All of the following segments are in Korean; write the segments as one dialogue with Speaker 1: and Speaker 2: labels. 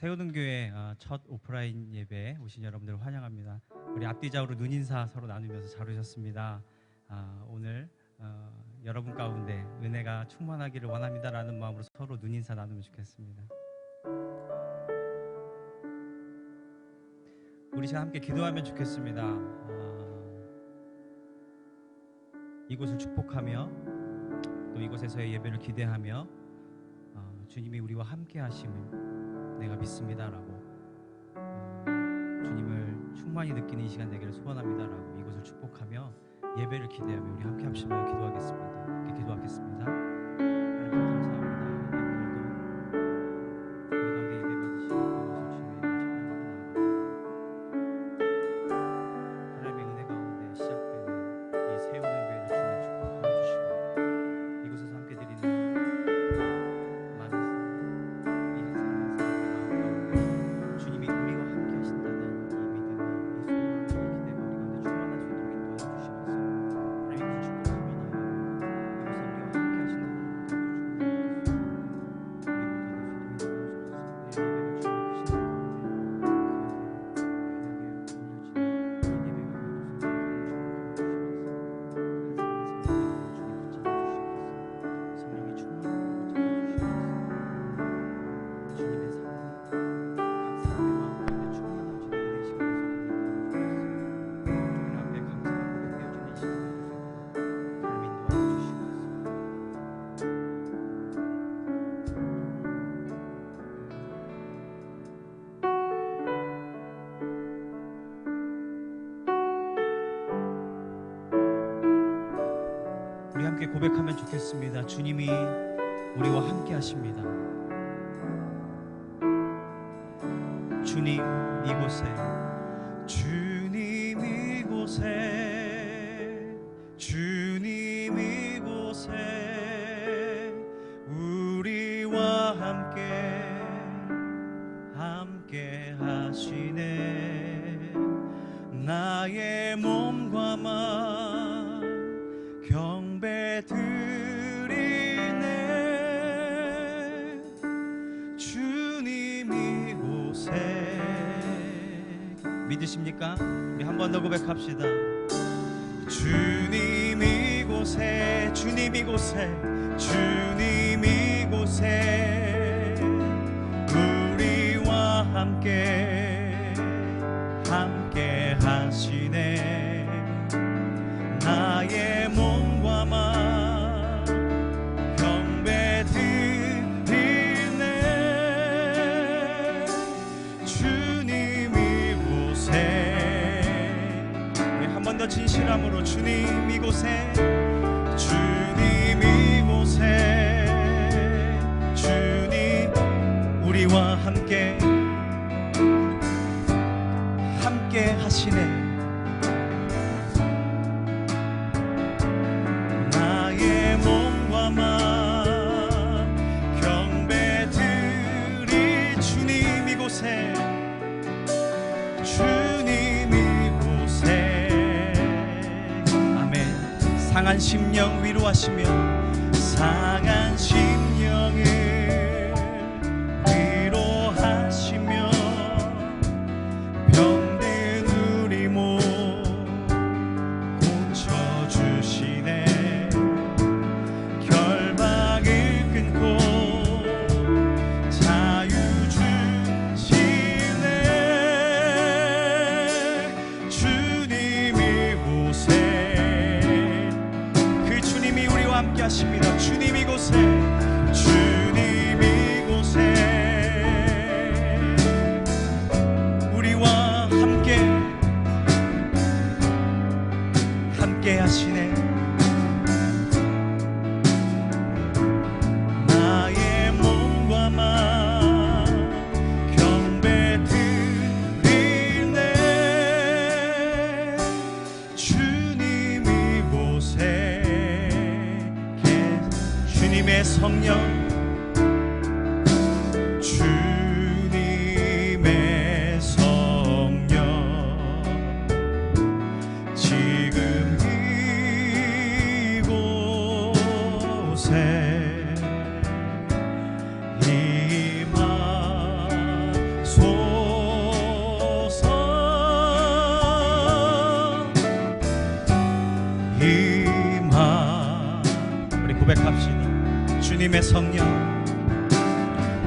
Speaker 1: 세우는 교회 첫 오프라인 예배에 오신 여러분들 환영합니다. 우리 앞뒤좌우로 눈인사 서로 나누면서 잘 오셨습니다. 오늘 여러분 가운데 은혜가 충만하기를 원합니다라는 마음으로 서로 눈인사 나누면 좋겠습니다. 우리 시간 함께 기도하면 좋겠습니다. 이곳을 축복하며 또 이곳에서의 예배를 기대하며 주님이 우리와 함께 하심을 내가 믿습니다라고 주님을 충만히 느끼는 이 시간 되기를 소원합니다라고 이곳을 축복하며 예배를 기대하며 우리 함께 합심하여 기도하겠습니다. 함께 기도하겠습니다. 하나님 감사합니다. 오늘도 우리 가운데 예배 받으시는 그것을 주님의 하나님의 은혜 가운데 시작되는 이 세우는 교회를 주님 축복하여 주시고 이곳에서 함께 드리는 함께 고백하면 좋겠습니다. 주님이 우리와 함께 하십니다. 주님 이곳에, 주님 이곳에, 주님 이곳에 우리와 함께 하시네. 나의 몸과 마음 경배 드리네. 주님 이곳에. 믿으십니까? 우리 한 번 더 고백합시다. 주님 이곳에, 주님 이곳에, 주님 이곳에 우리와 함께 하시네. 나의 몸과 마음 경배 드리네. 주님 이곳에. 우리 한 번 더 진실함으로 주님 이곳에, 주님 이곳에, 주님 우리와 함께 하시네. 주님 이곳에. 아멘. 상한 심령 위로하시며, 상한 심령을 위로하시며 병든 우리 몸 고쳐주시네. 결박을 끊고 하십니다. 주님 이곳에, 주님의 성령,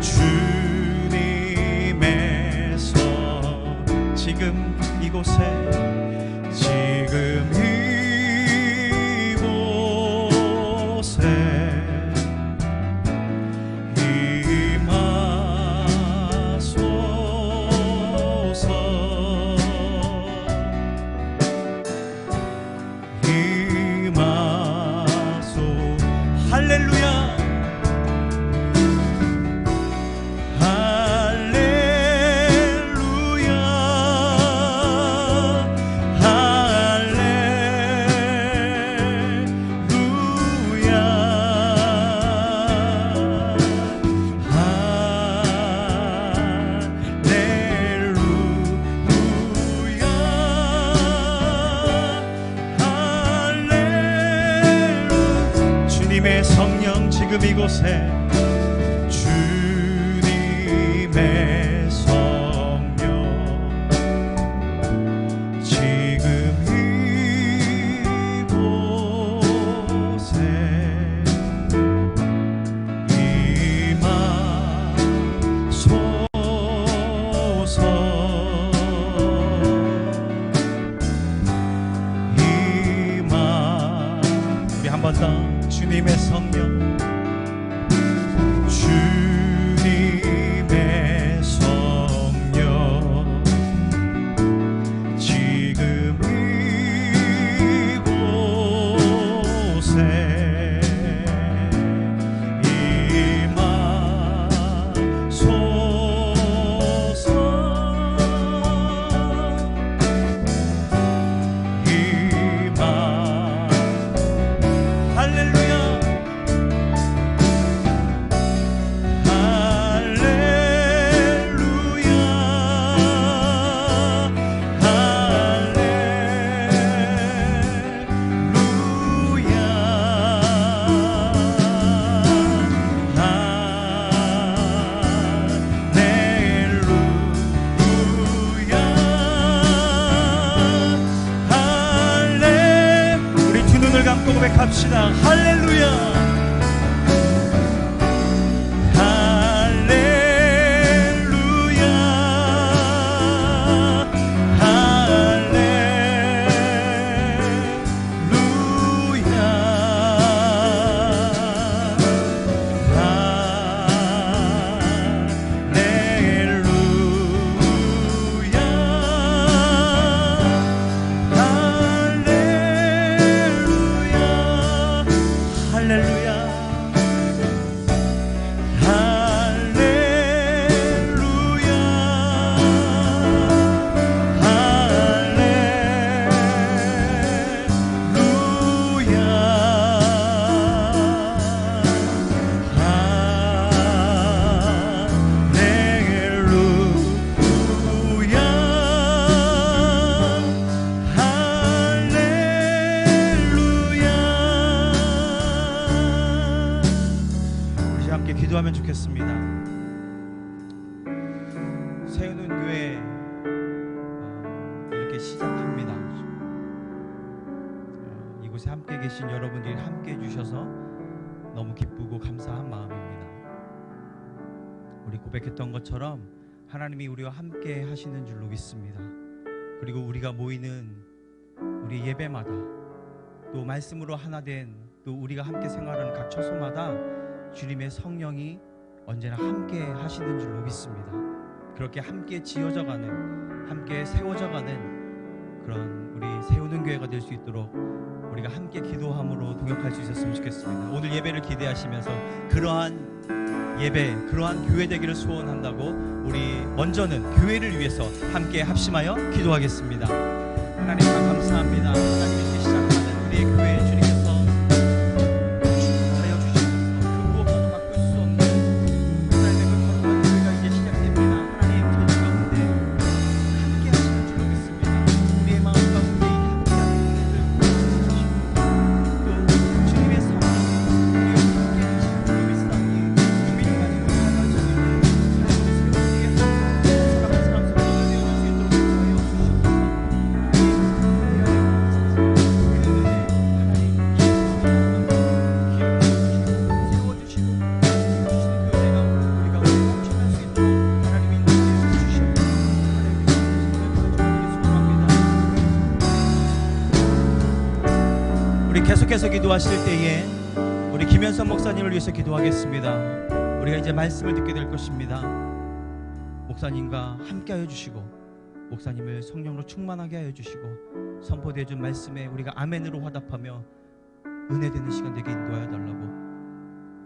Speaker 1: 주님의 성 지금 이곳에, 지금 이곳에 임하소서. 할렐루야. 주님의 성령 지금 이곳에, 주님의 성령 지금 이곳에 임하소서. 우리 한 번 더. 주님의 성령, 주님의 성령 지금 이곳에 임하소서. 할렐루야. 고백합시다. 할렐루야. 할렐루야. 할렐루야. 기도하면 좋겠습니다. 세우는 교회 이렇게 시작합니다. 이곳에 함께 계신 여러분들이 함께 해주셔서 너무 기쁘고 감사한 마음입니다. 우리 고백했던 것처럼 하나님이 우리와 함께 하시는 줄로 믿습니다. 그리고 우리가 모이는 우리 예배마다, 또 말씀으로 하나 된 또 우리가 함께 생활하는 각 처소마다 주님의 성령이 언제나 함께 하시는 줄로 믿습니다. 그렇게 함께 지어져가는, 함께 세워져가는 그런 우리 세우는 교회가 될 수 있도록 우리가 함께 기도함으로 동역할 수 있었으면 좋겠습니다. 오늘 예배를 기대하시면서 그러한 예배, 그러한 교회 되기를 소원한다고 우리 먼저는 교회를 위해서 함께 합심하여 기도하겠습니다. 하나님 감사합니다. 하나님께 시작하는 우리의 교회 주님께서 축복하여 주시옵소서. 그 무엇과도 바꿀 수 없는 하나님의 그 거룩한 교회가 이제 시작됩니다. 하나님 저희 가운데 함께 하시는 줄로 믿습니다. 우리의 마음 가운데 함께 하는 은혜를 부어주시고 또 주님의 성령이 우리와 함께 하시는 줄로 믿사오니 주님이 가지고 나아갈 수 있는 하나님의 세우기에 사랑하는 사람 성도가 되어줄 수 있도록 인도하여 주시옵소서. 하나님 주님께서 기도하실 때에 우리 김현선 목사님을 위해서 기도하겠습니다. 우리가 이제 말씀을 듣게 될 것입니다. 목사님과 함께 하여 주시고 목사님을 성령으로 충만하게 하여 주시고 선포되어 준 말씀에 우리가 아멘으로 화답하며 은혜되는 시간 되게 인도하여 달라고,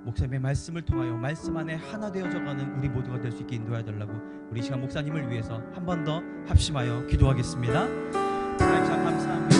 Speaker 1: 목사님의 말씀을 통하여 말씀 안에 하나 되어져가는 우리 모두가 될 수 있게 인도하여 달라고, 우리 시간 목사님을 위해서 한 번 더 합심하여 기도하겠습니다. 하나님 참 감사합니다.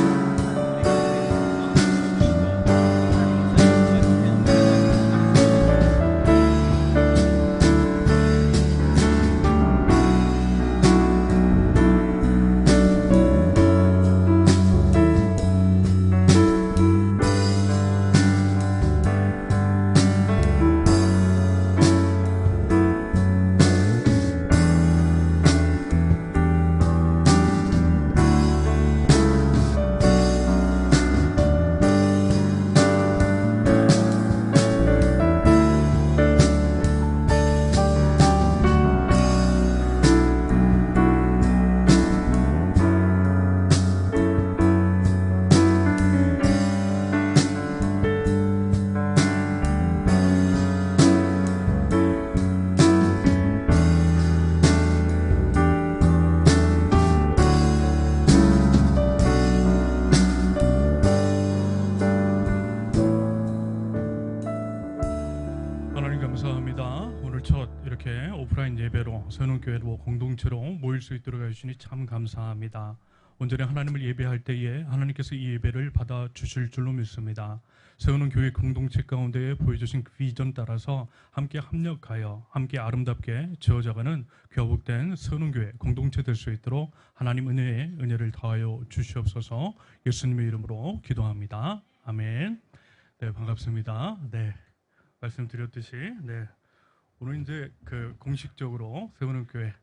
Speaker 2: 세운교회로 공동체로 모일 수 있도록 해주시니 참 감사합니다. 온전히 하나님을 예배할 때에 하나님께서 이 예배를 받아주실 줄로 믿습니다. 세우는 교회 공동체 가운데 보여주신 그 비전 따라서 함께 합력하여 함께 아름답게 지어져가는 교복된 세우는 교회 공동체 될 수 있도록 하나님 은혜를 더하여 주시옵소서. 예수님의 이름으로 기도합니다. 아멘. 네, 반갑습니다. 네, 말씀드렸듯이 오늘 이제 공식적으로 세우는 교회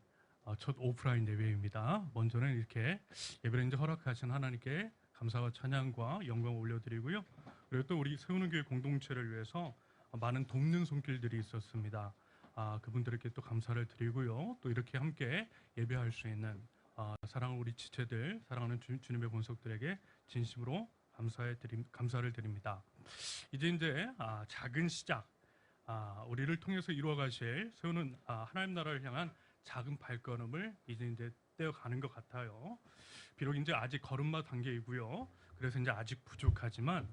Speaker 2: 첫 오프라인 예배입니다. 먼저는 이렇게 예배를 이제 허락하신 하나님께 감사와 찬양과 영광을 올려드리고요. 그리고 또 우리 세우는 교회 공동체를 위해서 많은 돕는 손길들이 있었습니다. 그분들에게 또 감사를 드리고요. 또 이렇게 함께 예배할 수 있는 사랑하는 우리 지체들, 사랑하는 주님의 본석들에게 진심으로 감사를 드립니다. 이제 작은 시작. 우리를 통해서 이루어가실 세우는 하나님 나라를 향한 작은 발걸음을 이제 떼어가는 것 같아요. 비록 이제 아직 걸음마 단계이고요. 그래서 이제 아직 부족하지만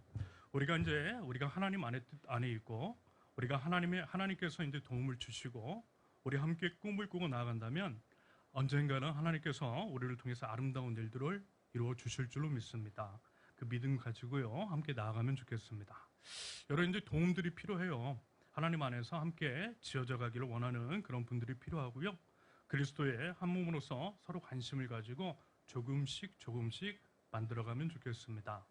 Speaker 2: 우리가 하나님 안에 있고 우리가 하나님께서 이제 도움을 주시고 우리 함께 꿈을 꾸고 나아간다면 언젠가는 하나님께서 우리를 통해서 아름다운 일들을 이루어 주실 줄로 믿습니다. 그 믿음 가지고요 함께 나아가면 좋겠습니다. 여러 이제 도움들이 필요해요. 하나님 안에서 함께 지어져 가기를 원하는 그런 분들이 필요하고요. 그리스도의 한 몸으로서 서로 관심을 가지고 조금씩 만들어가면 좋겠습니다.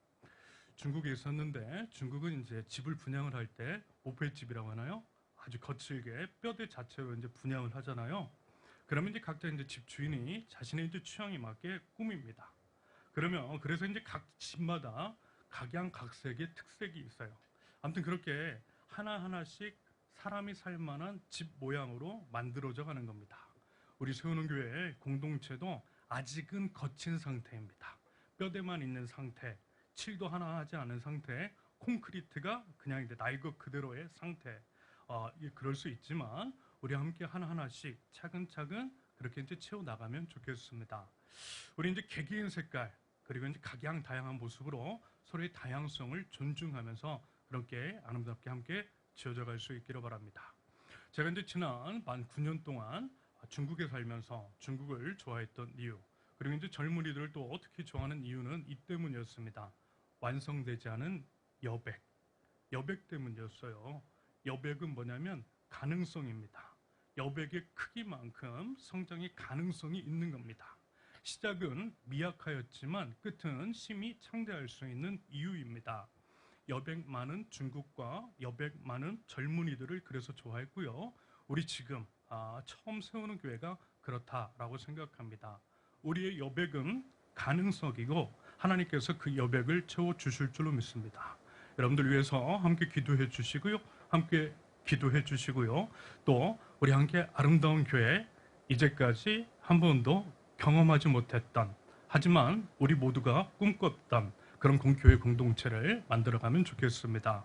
Speaker 2: 중국에 있었는데 중국은 이제 집을 분양을 할 때 오페집이라고 하나요? 아주 거칠게 뼈대 자체로 이제 분양을 하잖아요. 그러면 이제 각자 이제 집 주인이 자신의 이제 취향에 맞게 꾸밉니다. 그래서 이제 각 집마다 각양각색의 특색이 있어요. 아무튼 그렇게 하나하나씩 사람이 살 만한 집 모양으로 만들어져 가는 겁니다. 우리 세우는 교회 공동체도 아직은 거친 상태입니다. 뼈대만 있는 상태, 칠도 하나 하지 않은 상태, 콘크리트가 그냥 이제 낡은 그대로의 상태. 그럴 수 있지만 우리 함께 하나하나씩 차근차근 그렇게 이제 채워 나가면 좋겠습니다. 우리 이제 개개인 색깔 그리고 이제 각양다양한 모습으로 서로의 다양성을 존중하면서 그렇게 아름답게 함께 지어져 갈 수 있기를 바랍니다. 제가 이제 지난 만 9년 동안 중국에 살면서 중국을 좋아했던 이유, 그리고 이제 젊은이들을 또 어떻게 좋아하는 이유는 이 때문이었습니다. 완성되지 않은 여백 때문이었어요. 여백은 뭐냐면 가능성입니다. 여백의 크기만큼 성장의 가능성이 있는 겁니다. 시작은 미약하였지만 끝은 심히 창대할 수 있는 이유입니다. 여백 많은 중국과 여백 많은 젊은이들을 그래서 좋아했고요. 우리 지금 처음 세우는 교회가 그렇다라고 생각합니다. 우리의 여백은 가능성이고 하나님께서 그 여백을 채워주실 줄로 믿습니다. 여러분들 위해서 함께 기도해 주시고요. 또 우리 함께 아름다운 교회, 이제까지 한 번도 경험하지 못했던, 하지만 우리 모두가 꿈꿨던 그런 교회 공동체를 만들어가면 좋겠습니다.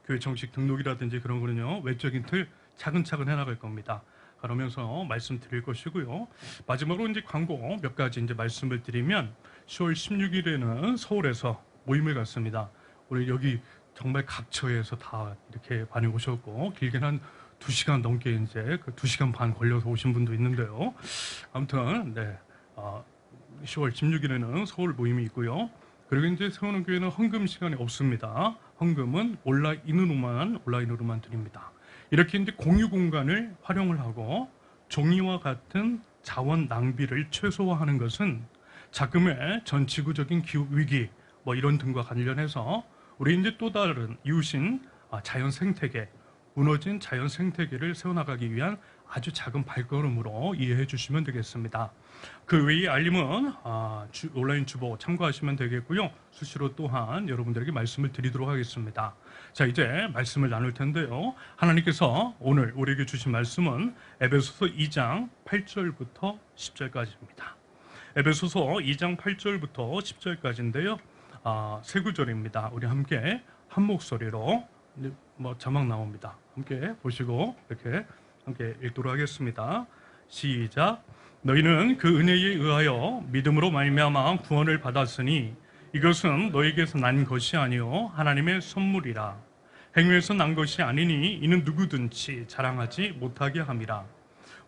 Speaker 2: 교회 정식 등록이라든지 그런 거는요, 외적인 틀 차근차근 해나갈 겁니다. 그러면서 말씀드릴 것이고요. 마지막으로 이제 광고 몇 가지 이제 말씀을 드리면 10월 16일에는 서울에서 모임을 갖습니다. 우리 여기 정말 각처에서 다 이렇게 많이 오셨고 길게는 한 2시간 넘게 이제 그 2시간 반 걸려서 오신 분도 있는데요. 아무튼 네, 10월 16일에는 서울 모임이 있고요. 그리고 이제 세우는 교회는 헌금 시간이 없습니다. 헌금은 온라인으로만 드립니다. 이렇게 이제 공유 공간을 활용을 하고 종이와 같은 자원 낭비를 최소화하는 것은 자금의 전 지구적인 기후 위기 뭐 이런 등과 관련해서 우리 이제 또 다른 이웃인 자연 생태계, 무너진 자연 생태계를 세워나가기 위한 아주 작은 발걸음으로 이해해 주시면 되겠습니다. 그 외의 알림은 온라인 주보 참고하시면 되겠고요. 수시로 또한 여러분들에게 말씀을 드리도록 하겠습니다. 자, 이제 말씀을 나눌 텐데요. 하나님께서 오늘 우리에게 주신 말씀은 에베소서 2장 8절부터 10절까지입니다. 에베소서 2장 8절부터 10절까지인데요. 세 구절입니다. 우리 함께 한 목소리로 자막 나옵니다. 함께 보시고 이렇게 함께 읽도록 하겠습니다. 시작. 너희는 그 은혜에 의하여 믿음으로 말미암아 구원을 받았으니 이것은 너희에게서 난 것이 아니요 하나님의 선물이라. 행위에서 난 것이 아니니 이는 누구든지 자랑하지 못하게 함이라.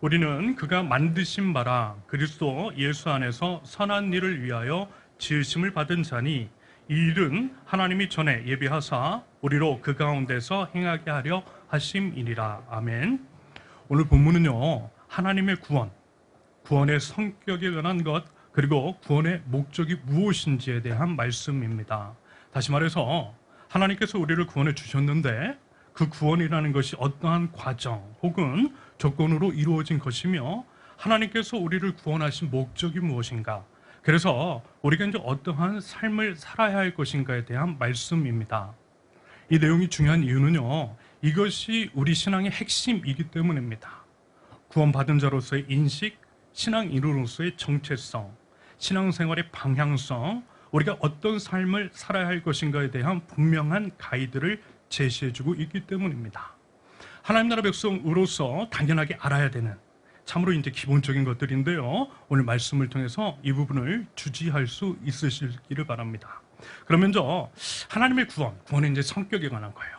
Speaker 2: 우리는 그가 만드신 바라 그리스도 예수 안에서 선한 일을 위하여 지으심을 받은 자니 이 일은 하나님이 전에 예비하사 우리로 그 가운데서 행하게 하려 하심이니라. 아멘. 오늘 본문은요, 하나님의 구원의 성격에 관한 것, 그리고 구원의 목적이 무엇인지에 대한 말씀입니다. 다시 말해서 하나님께서 우리를 구원해 주셨는데 그 구원이라는 것이 어떠한 과정 혹은 조건으로 이루어진 것이며 하나님께서 우리를 구원하신 목적이 무엇인가, 그래서 우리가 이제 어떠한 삶을 살아야 할 것인가에 대한 말씀입니다. 이 내용이 중요한 이유는요, 이것이 우리 신앙의 핵심이기 때문입니다. 구원받은 자로서의 인식, 신앙인으로서의 정체성, 신앙생활의 방향성, 우리가 어떤 삶을 살아야 할 것인가에 대한 분명한 가이드를 제시해주고 있기 때문입니다. 하나님 나라 백성으로서 당연하게 알아야 되는 참으로 이제 기본적인 것들인데요. 오늘 말씀을 통해서 이 부분을 주지할 수 있으시기를 바랍니다. 그러면 하나님의 구원의 이제 성격에 관한 거예요.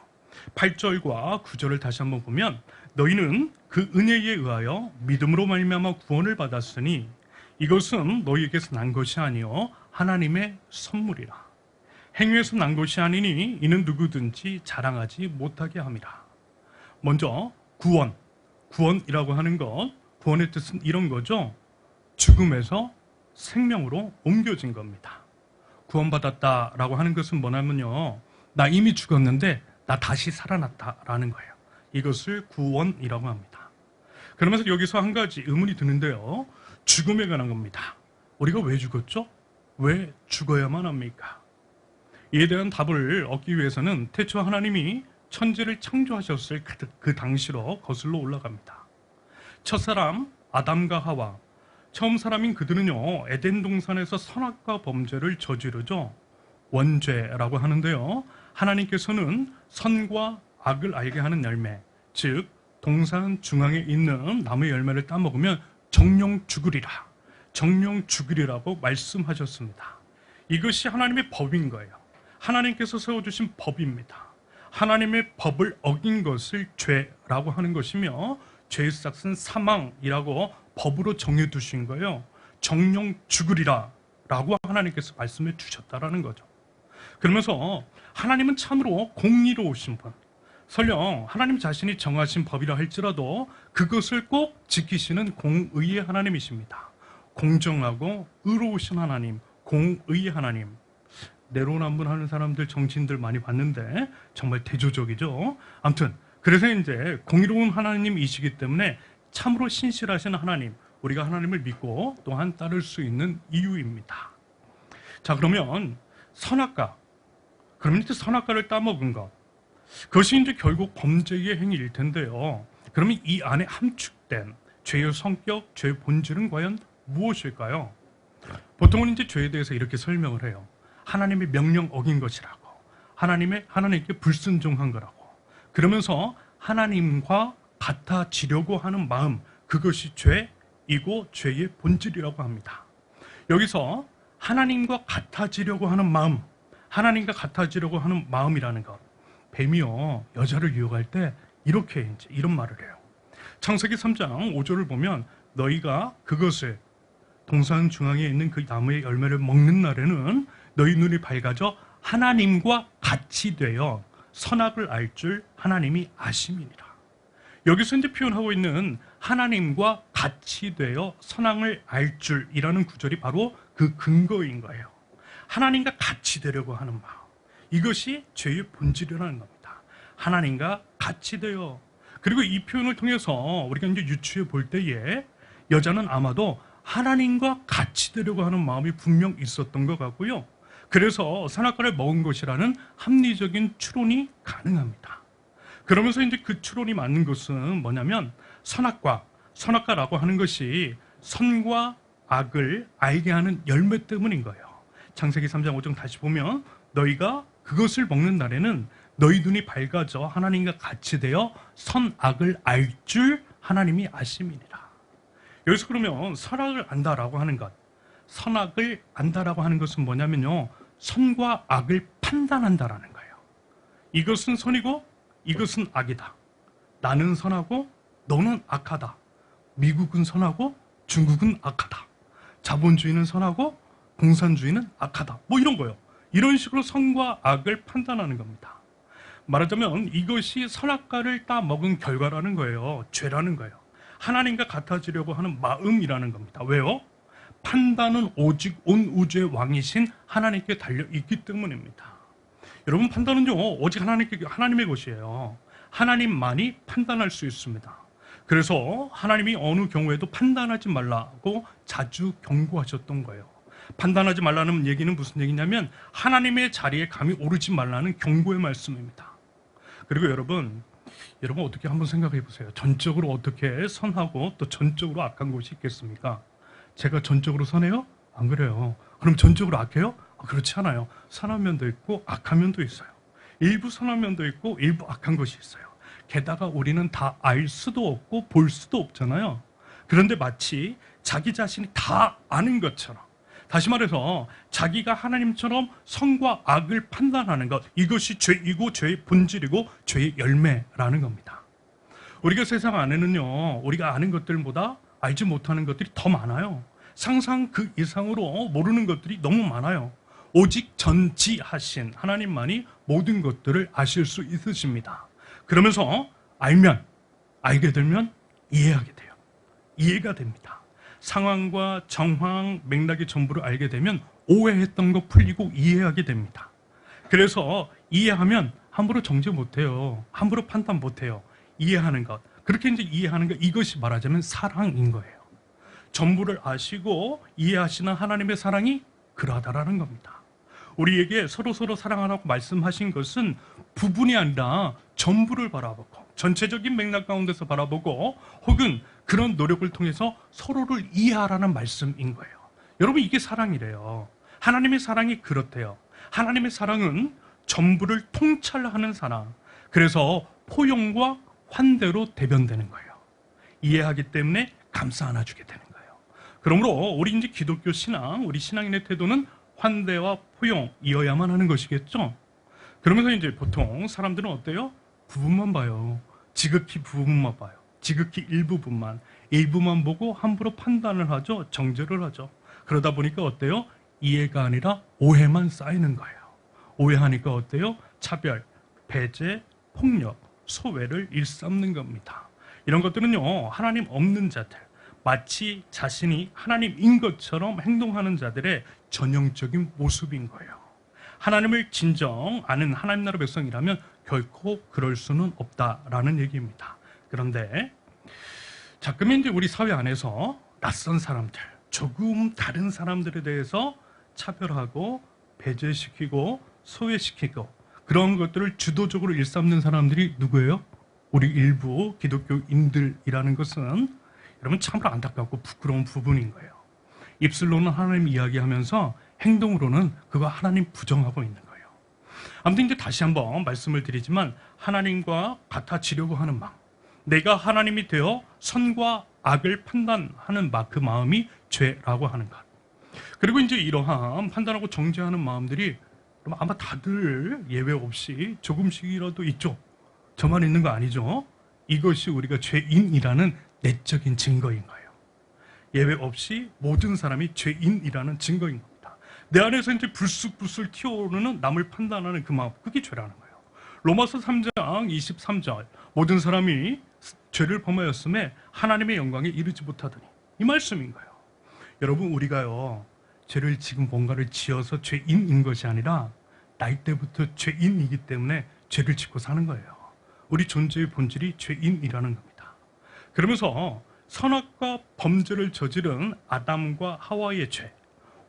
Speaker 2: 8절과 9절을 다시 한번 보면 너희는 그 은혜에 의하여 믿음으로 말미암아 구원을 받았으니 이것은 너희에게서 난 것이 아니요 하나님의 선물이라. 행위에서 난 것이 아니니 이는 누구든지 자랑하지 못하게 함이라. 먼저 구원이라고 하는 것, 구원의 뜻은 이런 거죠. 죽음에서 생명으로 옮겨진 겁니다. 구원받았다라고 하는 것은 뭐냐면요, 나 이미 죽었는데 나 다시 살아났다라는 거예요. 이것을 구원이라고 합니다. 그러면서 여기서 한 가지 의문이 드는데요, 죽음에 관한 겁니다. 우리가 왜 죽었죠? 왜 죽어야만 합니까? 이에 대한 답을 얻기 위해서는 태초 하나님이 천지를 창조하셨을 그 당시로 거슬러 올라갑니다. 첫사람 아담과 하와, 처음 사람인 그들은요, 에덴 동산에서 선악과 범죄를 저지르죠. 원죄라고 하는데요, 하나님께서는 선과 악을 알게 하는 열매, 즉 동산 중앙에 있는 나무의 열매를 따먹으면 정령 죽으리라고 말씀하셨습니다. 이것이 하나님의 법인 거예요. 하나님께서 세워주신 법입니다. 하나님의 법을 어긴 것을 죄라고 하는 것이며 죄의 삭은 사망이라고 법으로 정해두신 거예요. 정령 죽으리라고 하나님께서 말씀해 주셨다라는 거죠. 그러면서 하나님은 참으로 공의로우신 분, 설령 하나님 자신이 정하신 법이라 할지라도 그것을 꼭 지키시는 공의의 하나님이십니다. 공정하고 의로우신 하나님, 공의의 하나님. 내로남불하는 사람들, 정치인들 많이 봤는데 정말 대조적이죠. 아무튼 그래서 이제 공의로운 하나님이시기 때문에 참으로 신실하신 하나님, 우리가 하나님을 믿고 또한 따를 수 있는 이유입니다. 자, 그러면 선악과, 그러면 이제 선악과를 따먹은 것, 그것이 이제 결국 범죄의 행위일 텐데요. 그러면 이 안에 함축된 죄의 성격, 죄의 본질은 과연 무엇일까요? 보통은 이제 죄에 대해서 이렇게 설명을 해요. 하나님의 명령 어긴 것이라고, 하나님께 불순종한 거라고, 그러면서 하나님과 같아지려고 하는 마음, 그것이 죄이고 죄의 본질이라고 합니다. 여기서 하나님과 같아지려고 하는 마음, 하나님과 같아지려고 하는 마음이라는 것, 뱀이요 여자를 유혹할 때 이렇게 이제 이런 말을 해요. 창세기 3장 5절을 보면 너희가 그것을 동산 중앙에 있는 그 나무의 열매를 먹는 날에는 너희 눈이 밝아져 하나님과 같이 되어 선악을 알 줄 하나님이 아심이니라. 여기서 이제 표현하고 있는 하나님과 같이 되어 선악을 알 줄이라는 구절이 바로 그 근거인 거예요. 하나님과 같이 되려고 하는 마음, 이것이 죄의 본질이라는 겁니다. 하나님과 같이 되어. 그리고 이 표현을 통해서 우리가 이제 유추해 볼 때에 여자는 아마도 하나님과 같이 되려고 하는 마음이 분명 있었던 것 같고요. 그래서 선악과를 먹은 것이라는 합리적인 추론이 가능합니다. 그러면서 이제 그 추론이 맞는 것은 뭐냐면 선악과라고 하는 것이 선과 악을 알게 하는 열매 때문인 거예요. 창세기 3장 5절 다시 보면 너희가 그것을 먹는 날에는 너희 눈이 밝아져 하나님과 같이 되어 선악을 알 줄 하나님이 아심이니라. 여기서 그러면 선악을 안다라고 하는 것, 선악을 안다라고 하는 것은 뭐냐면요, 선과 악을 판단한다라는 거예요. 이것은 선이고 이것은 악이다. 나는 선하고 너는 악하다. 미국은 선하고 중국은 악하다. 자본주의는 선하고 공산주의는 악하다. 뭐 이런 거예요. 이런 식으로 선과 악을 판단하는 겁니다. 말하자면 이것이 선악과를 따 먹은 결과라는 거예요. 죄라는 거예요. 하나님과 같아지려고 하는 마음이라는 겁니다. 왜요? 판단은 오직 온 우주의 왕이신 하나님께 달려있기 때문입니다. 여러분, 판단은요 오직 하나님의 것이에요. 하나님만이 판단할 수 있습니다. 그래서 하나님이 어느 경우에도 판단하지 말라고 자주 경고하셨던 거예요. 판단하지 말라는 얘기는 무슨 얘기냐면 하나님의 자리에 감히 오르지 말라는 경고의 말씀입니다. 그리고 여러분 어떻게 한번 생각해 보세요. 전적으로 어떻게 선하고 또 전적으로 악한 것이 있겠습니까? 제가 전적으로 선해요? 안 그래요. 그럼 전적으로 악해요? 그렇지 않아요. 선한 면도 있고 악한 면도 있어요. 일부 선한 면도 있고 일부 악한 것이 있어요. 게다가 우리는 다 알 수도 없고 볼 수도 없잖아요. 그런데 마치 자기 자신이 다 아는 것처럼, 다시 말해서 자기가 하나님처럼 선과 악을 판단하는 것, 이것이 죄이고 죄의 본질이고 죄의 열매라는 겁니다. 우리가 세상 안에는요, 우리가 아는 것들보다 알지 못하는 것들이 더 많아요. 상상 그 이상으로 모르는 것들이 너무 많아요. 오직 전지하신 하나님만이 모든 것들을 아실 수 있으십니다. 그러면서 알게 되면 이해하게 돼요. 이해가 됩니다. 상황과 정황, 맥락의 전부를 알게 되면 오해했던 거 풀리고 이해하게 됩니다. 그래서 이해하면 함부로 정죄 못해요. 함부로 판단 못해요. 이해하는 것. 그렇게 이제 이해하는 것, 이것이 말하자면 사랑인 거예요. 전부를 아시고 이해하시는 하나님의 사랑이 그러하다라는 겁니다. 우리에게 서로 사랑하라고 말씀하신 것은 부분이 아니라 전부를 바라보고 전체적인 맥락 가운데서 바라보고 혹은 그런 노력을 통해서 서로를 이해하라는 말씀인 거예요. 여러분, 이게 사랑이래요. 하나님의 사랑이 그렇대요. 하나님의 사랑은 전부를 통찰하는 사랑. 그래서 포용과 환대로 대변되는 거예요. 이해하기 때문에 감싸 안아주게 되는 거예요. 그러므로 우리 이제 기독교 신앙, 우리 신앙인의 태도는 환대와 포용이어야만 하는 것이겠죠. 그러면서 이제 보통 사람들은 어때요? 부분만 봐요. 지극히 부분만 봐요. 지극히 일부만 보고 함부로 판단을 하죠. 정죄를 하죠. 그러다 보니까 어때요? 이해가 아니라 오해만 쌓이는 거예요. 오해하니까 어때요? 차별, 배제, 폭력, 소외를 일삼는 겁니다. 이런 것들은요, 하나님 없는 자들, 마치 자신이 하나님인 것처럼 행동하는 자들의 전형적인 모습인 거예요. 하나님을 진정 아는 하나님 나라 백성이라면 결코 그럴 수는 없다라는 얘기입니다. 그런데 가끔 이제 우리 사회 안에서 낯선 사람들, 조금 다른 사람들에 대해서 차별하고 배제시키고 소외시키고 그런 것들을 주도적으로 일삼는 사람들이 누구예요? 우리 일부 기독교인들이라는 것은 여러분 참으로 안타깝고 부끄러운 부분인 거예요. 입술로는 하나님 이야기하면서 행동으로는 그거 하나님 부정하고 있는 거예요. 아무튼 이제 다시 한번 말씀을 드리지만 하나님과 같아지려고 하는 마음, 내가 하나님이 되어 선과 악을 판단하는 그 마음이 죄라고 하는 것. 그리고 이제 이러한 판단하고 정죄하는 마음들이 아마 다들 예외 없이 조금씩이라도 있죠. 저만 있는 거 아니죠. 이것이 우리가 죄인이라는 내적인 증거인 거예요. 예외 없이 모든 사람이 죄인이라는 증거인 겁니다. 내 안에서 이제 불쑥불쑥 튀어오르는 남을 판단하는 그 마음, 그게 죄라는 거예요. 로마서 3장 23절, 모든 사람이 죄를 범하였음에 하나님의 영광에 이르지 못하더니, 이 말씀인 거예요. 여러분, 우리가요 죄를 지금 뭔가를 지어서 죄인인 것이 아니라 나이 때부터 죄인이기 때문에 죄를 짓고 사는 거예요. 우리 존재의 본질이 죄인이라는 겁니다. 그러면서 선악과 범죄를 저지른 아담과 하와의 죄,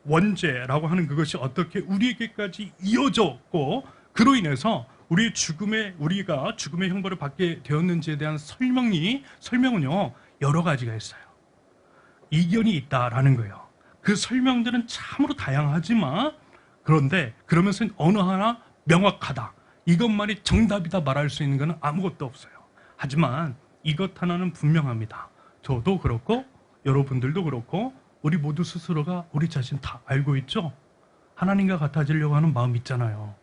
Speaker 2: 원죄라고 하는 그것이 어떻게 우리에게까지 이어졌고 그로 인해서 우리가 죽음의 형벌을 받게 되었는지에 대한 설명은요 여러 가지가 있어요. 이견이 있다라는 거예요. 그 설명들은 참으로 다양하지만 그런데 그러면서 어느 하나 명확하다, 이것만이 정답이다 말할 수 있는 것은 아무것도 없어요. 하지만 이것 하나는 분명합니다. 저도 그렇고 여러분들도 그렇고 우리 모두 스스로가 우리 자신 다 알고 있죠. 하나님과 같아지려고 하는 마음 있잖아요.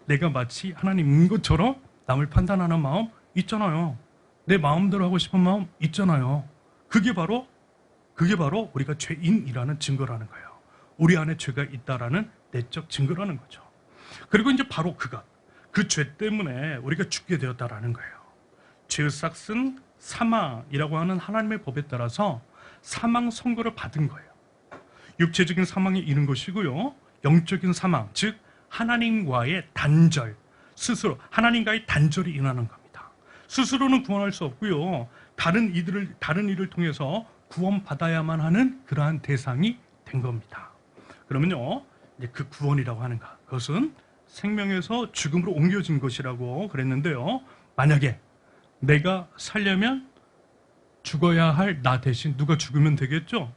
Speaker 2: 내가 마치 하나님인 것처럼 남을 판단하는 마음 있잖아요. 내 마음대로 하고 싶은 마음 있잖아요. 그게 바로 우리가 죄인이라는 증거라는 거예요. 우리 안에 죄가 있다라는 내적 증거라는 거죠. 그리고 이제 바로 그 죄 때문에 우리가 죽게 되었다라는 거예요. 죄의 삭은 사망이라고 하는 하나님의 법에 따라서 사망 선고를 받은 거예요. 육체적인 사망에 이른 것이고요, 영적인 사망, 즉 하나님과의 단절, 스스로 하나님과의 단절이 일어나는 겁니다. 스스로는 구원할 수 없고요, 다른 이를 통해서 구원받아야만 하는 그러한 대상이 된 겁니다. 그러면요, 이제 그 구원이라고 하는 것, 그것은 생명에서 죽음으로 옮겨진 것이라고 그랬는데요, 만약에 내가 살려면 죽어야 할 나 대신 누가 죽으면 되겠죠?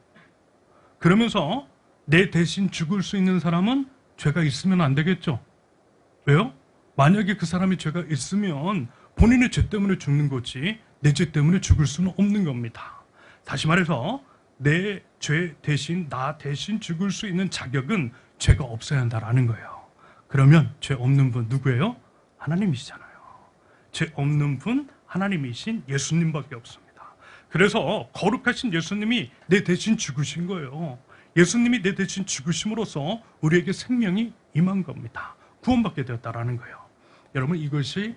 Speaker 2: 그러면서 내 대신 죽을 수 있는 사람은 죄가 있으면 안 되겠죠? 왜요? 만약에 그 사람이 죄가 있으면 본인의 죄 때문에 죽는 거지 내 죄 때문에 죽을 수는 없는 겁니다. 다시 말해서 내 죄 대신, 나 대신 죽을 수 있는 자격은 죄가 없어야 한다라는 거예요. 그러면 죄 없는 분 누구예요? 하나님이시잖아요. 죄 없는 분 하나님이신 예수님밖에 없습니다. 그래서 거룩하신 예수님이 내 대신 죽으신 거예요. 예수님이 내 대신 죽으심으로써 우리에게 생명이 임한 겁니다. 구원받게 되었다라는 거예요. 여러분, 이것이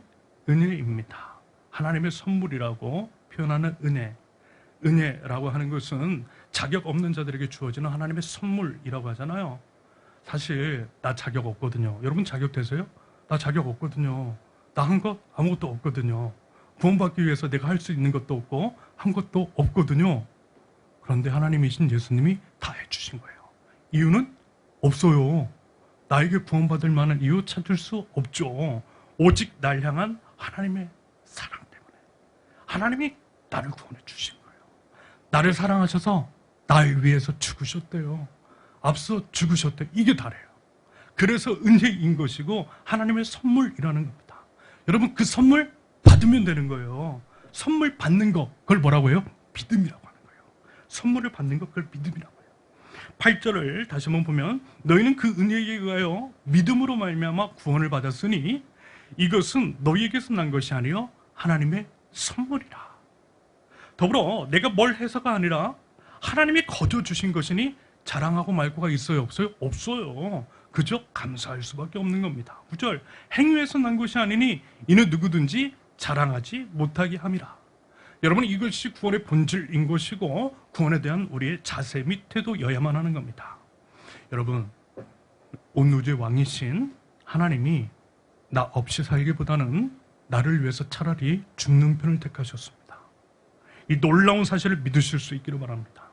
Speaker 2: 은혜입니다. 하나님의 선물이라고 표현하는 은혜. 은혜라고 하는 것은 자격 없는 자들에게 주어지는 하나님의 선물이라고 하잖아요. 사실 나 자격 없거든요. 여러분 자격 되세요? 나 자격 없거든요. 나 한 것 아무것도 없거든요. 구원받기 위해서 내가 할 수 있는 것도 없고 한 것도 없거든요. 그런데 하나님이신 예수님이 다 해주신 거예요. 이유는 없어요. 나에게 구원받을 만한 이유 찾을 수 없죠. 오직 날 향한 하나님의 사랑 때문에 하나님이 나를 구원해 주신 거예요. 나를 사랑하셔서 나를 위해서 죽으셨대요. 앞서 죽으셨대요. 이게 다래요. 그래서 은혜인 것이고 하나님의 선물이라는 겁니다. 여러분, 그 선물 받으면 되는 거예요. 선물 받는 거, 그걸 뭐라고 해요? 믿음이라고 하는 거예요. 선물을 받는 거, 그걸 믿음이라고 해요. 8절을 다시 한번 보면, 너희는 그 은혜에 의하여 믿음으로 말미암아 구원을 받았으니 이것은 너희에게서 난 것이 아니요 하나님의 선물이라. 더불어 내가 뭘 해서가 아니라 하나님이 거저 주신 것이니 자랑하고 말고가 있어요, 없어요? 없어요. 그저 감사할 수밖에 없는 겁니다. 9절, 행위에서 난 것이 아니니 이는 누구든지 자랑하지 못하게 함이라. 여러분, 이것이 구원의 본질인 것이고 구원에 대한 우리의 자세 및 태도여야만 하는 겁니다. 여러분, 온 우주의 왕이신 하나님이 나 없이 살기보다는 나를 위해서 차라리 죽는 편을 택하셨습니다. 이 놀라운 사실을 믿으실 수 있기를 바랍니다.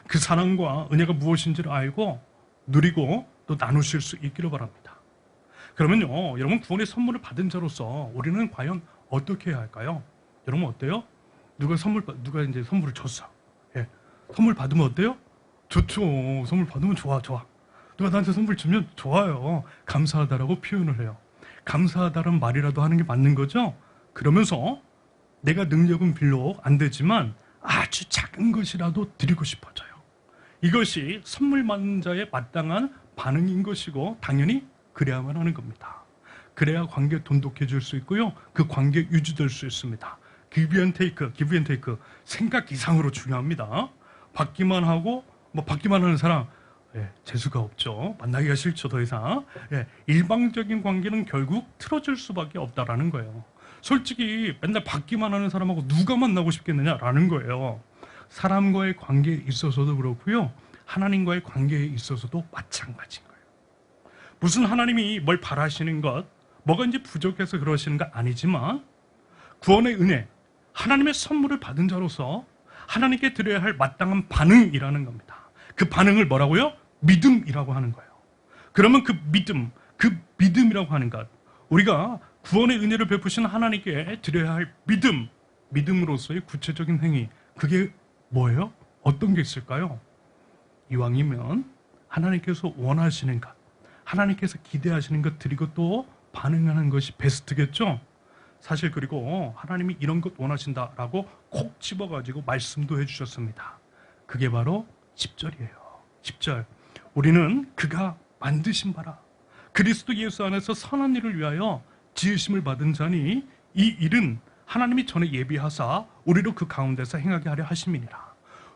Speaker 2: 그 사랑과 은혜가 무엇인지를 알고 누리고 또 나누실 수 있기를 바랍니다. 그러면요, 여러분, 구원의 선물을 받은 자로서 우리는 과연 어떻게 해야 할까요? 여러분 어때요? 누가 이제 선물을 줬어. 예. 선물 받으면 어때요? 좋죠. 선물 받으면 좋아. 누가 나한테 선물 주면 좋아요. 감사하다라고 표현을 해요. 감사하다는 말이라도 하는 게 맞는 거죠? 그러면서 내가 능력은 비록 안 되지만 아주 작은 것이라도 드리고 싶어져요. 이것이 선물 받는 자의 마땅한 반응인 것이고 당연히 그래야만 하는 겁니다. 그래야 관계 돈독해질 수 있고요. 그 관계 유지될 수 있습니다. give and take 생각 이상으로 중요합니다. 받기만 하고 받기만 하는 사람 재수가 없죠. 만나기가 싫죠. 더 이상 일방적인 관계는 결국 틀어질 수밖에 없다라는 거예요. 솔직히 맨날 받기만 하는 사람하고 누가 만나고 싶겠느냐라는 거예요. 사람과의 관계에 있어서도 그렇고요. 하나님과의 관계에 있어서도 마찬가지인 거예요. 무슨 하나님이 뭘 바라시는 것, 뭐가 이제 부족해서 그러시는 거 아니지만 구원의 은혜, 하나님의 선물을 받은 자로서 하나님께 드려야 할 마땅한 반응이라는 겁니다. 그 반응을 뭐라고요? 믿음이라고 하는 거예요. 그러면 그 믿음이라고 하는 것, 우리가 구원의 은혜를 베푸신 하나님께 드려야 할 믿음으로서의 구체적인 행위, 그게 뭐예요? 어떤 게 있을까요? 이왕이면 하나님께서 원하시는 것, 하나님께서 기대하시는 것 드리고 또 반응하는 것이 베스트겠죠? 사실 그리고 하나님이 이런 것 원하신다라고 콕 집어가지고 말씀도 해주셨습니다. 그게 바로 10절이에요. 10절. 우리는 그가 만드신 바라 그리스도 예수 안에서 선한 일을 위하여 지으심을 받은 자니 이 일은 하나님이 전에 예비하사 우리로 그 가운데서 행하게 하려 하심이니라.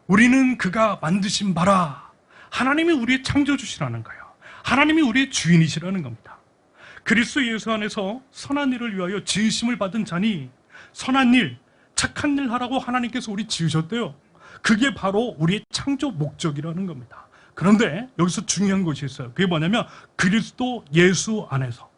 Speaker 2: 우리는 그가 만드신 바라. 하나님이 우리의 창조주시라는 거예요. 하나님이 우리의 주인이시라는 겁니다. 그리스도 예수 안에서 선한 일을 위하여 지으심을 받은 자니 선한 일, 착한 일 하라고 하나님께서 우리 지으셨대요. 그게 바로 우리의 창조 목적이라는 겁니다. 그런데 여기서 중요한 것이 있어요. 그게 뭐냐면 그리스도 예수 안에서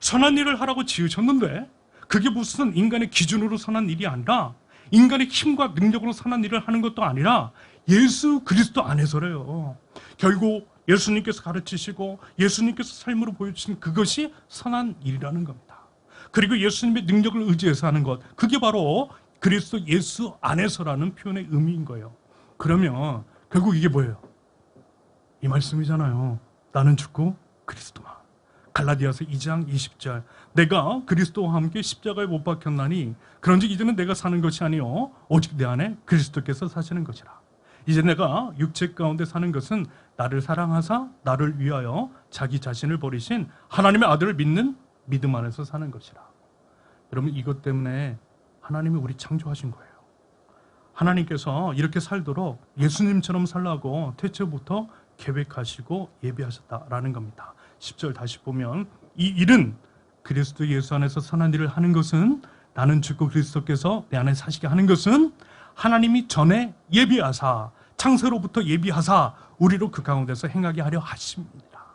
Speaker 2: 선한 일을 하라고 지으셨는데 그게 무슨 인간의 기준으로 선한 일이 아니라 인간의 힘과 능력으로 선한 일을 하는 것도 아니라 예수 그리스도 안에서래요. 결국 예수님께서 가르치시고 예수님께서 삶으로 보여주신 그것이 선한 일이라는 겁니다. 그리고 예수님의 능력을 의지해서 하는 것, 그게 바로 그리스도 예수 안에서라는 표현의 의미인 거예요. 그러면 결국 이게 뭐예요? 이 말씀이잖아요. 나는 죽고 그리스도만. 갈라디아서 2장 20절. 내가 그리스도와 함께 십자가에 못 박혔나니 그런즉 이제는 내가 사는 것이 아니요 오직 내 안에 그리스도께서 사시는 것이라. 이제 내가 육체 가운데 사는 것은 나를 사랑하사 나를 위하여 자기 자신을 버리신 하나님의 아들을 믿는 믿음 안에서 사는 것이라. 여러분 이것 때문에 하나님이 우리 창조하신 거예요. 하나님께서 이렇게 살도록 예수님처럼 살라고 태초부터 계획하시고 예비하셨다라는 겁니다. 10절 다시 보면 이 일은 그리스도 예수 안에서 선한 일을 하는 것은 나는 죽고 그리스도께서 내 안에 사시게 하는 것은 하나님이 전에 예비하사 창세로부터 예비하사 우리로 그 가운데서 행하게 하려 하십니다.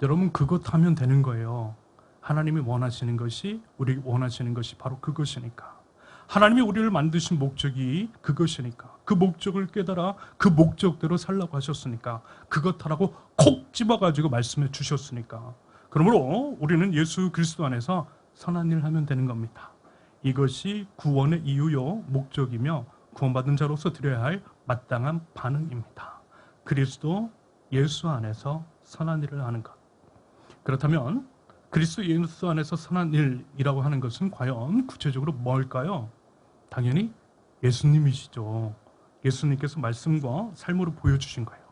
Speaker 2: 여러분 그것 하면 되는 거예요. 하나님이 원하시는 것이 우리 원하시는 것이 바로 그것이니까. 하나님이 우리를 만드신 목적이 그것이니까. 그 목적을 깨달아 그 목적대로 살라고 하셨으니까. 그것 하라고 콕 집어가지고 말씀해 주셨으니까. 그러므로 우리는 예수 그리스도 안에서 선한 일을 하면 되는 겁니다. 이것이 구원의 이유요 목적이며 구원받은 자로서 드려야 할 마땅한 반응입니다. 그리스도 예수 안에서 선한 일을 하는 것. 그렇다면 그리스도 예수 안에서 선한 일이라고 하는 것은 과연 구체적으로 뭘까요? 당연히 예수님이시죠. 예수님께서 말씀과 삶으로 보여주신 거예요.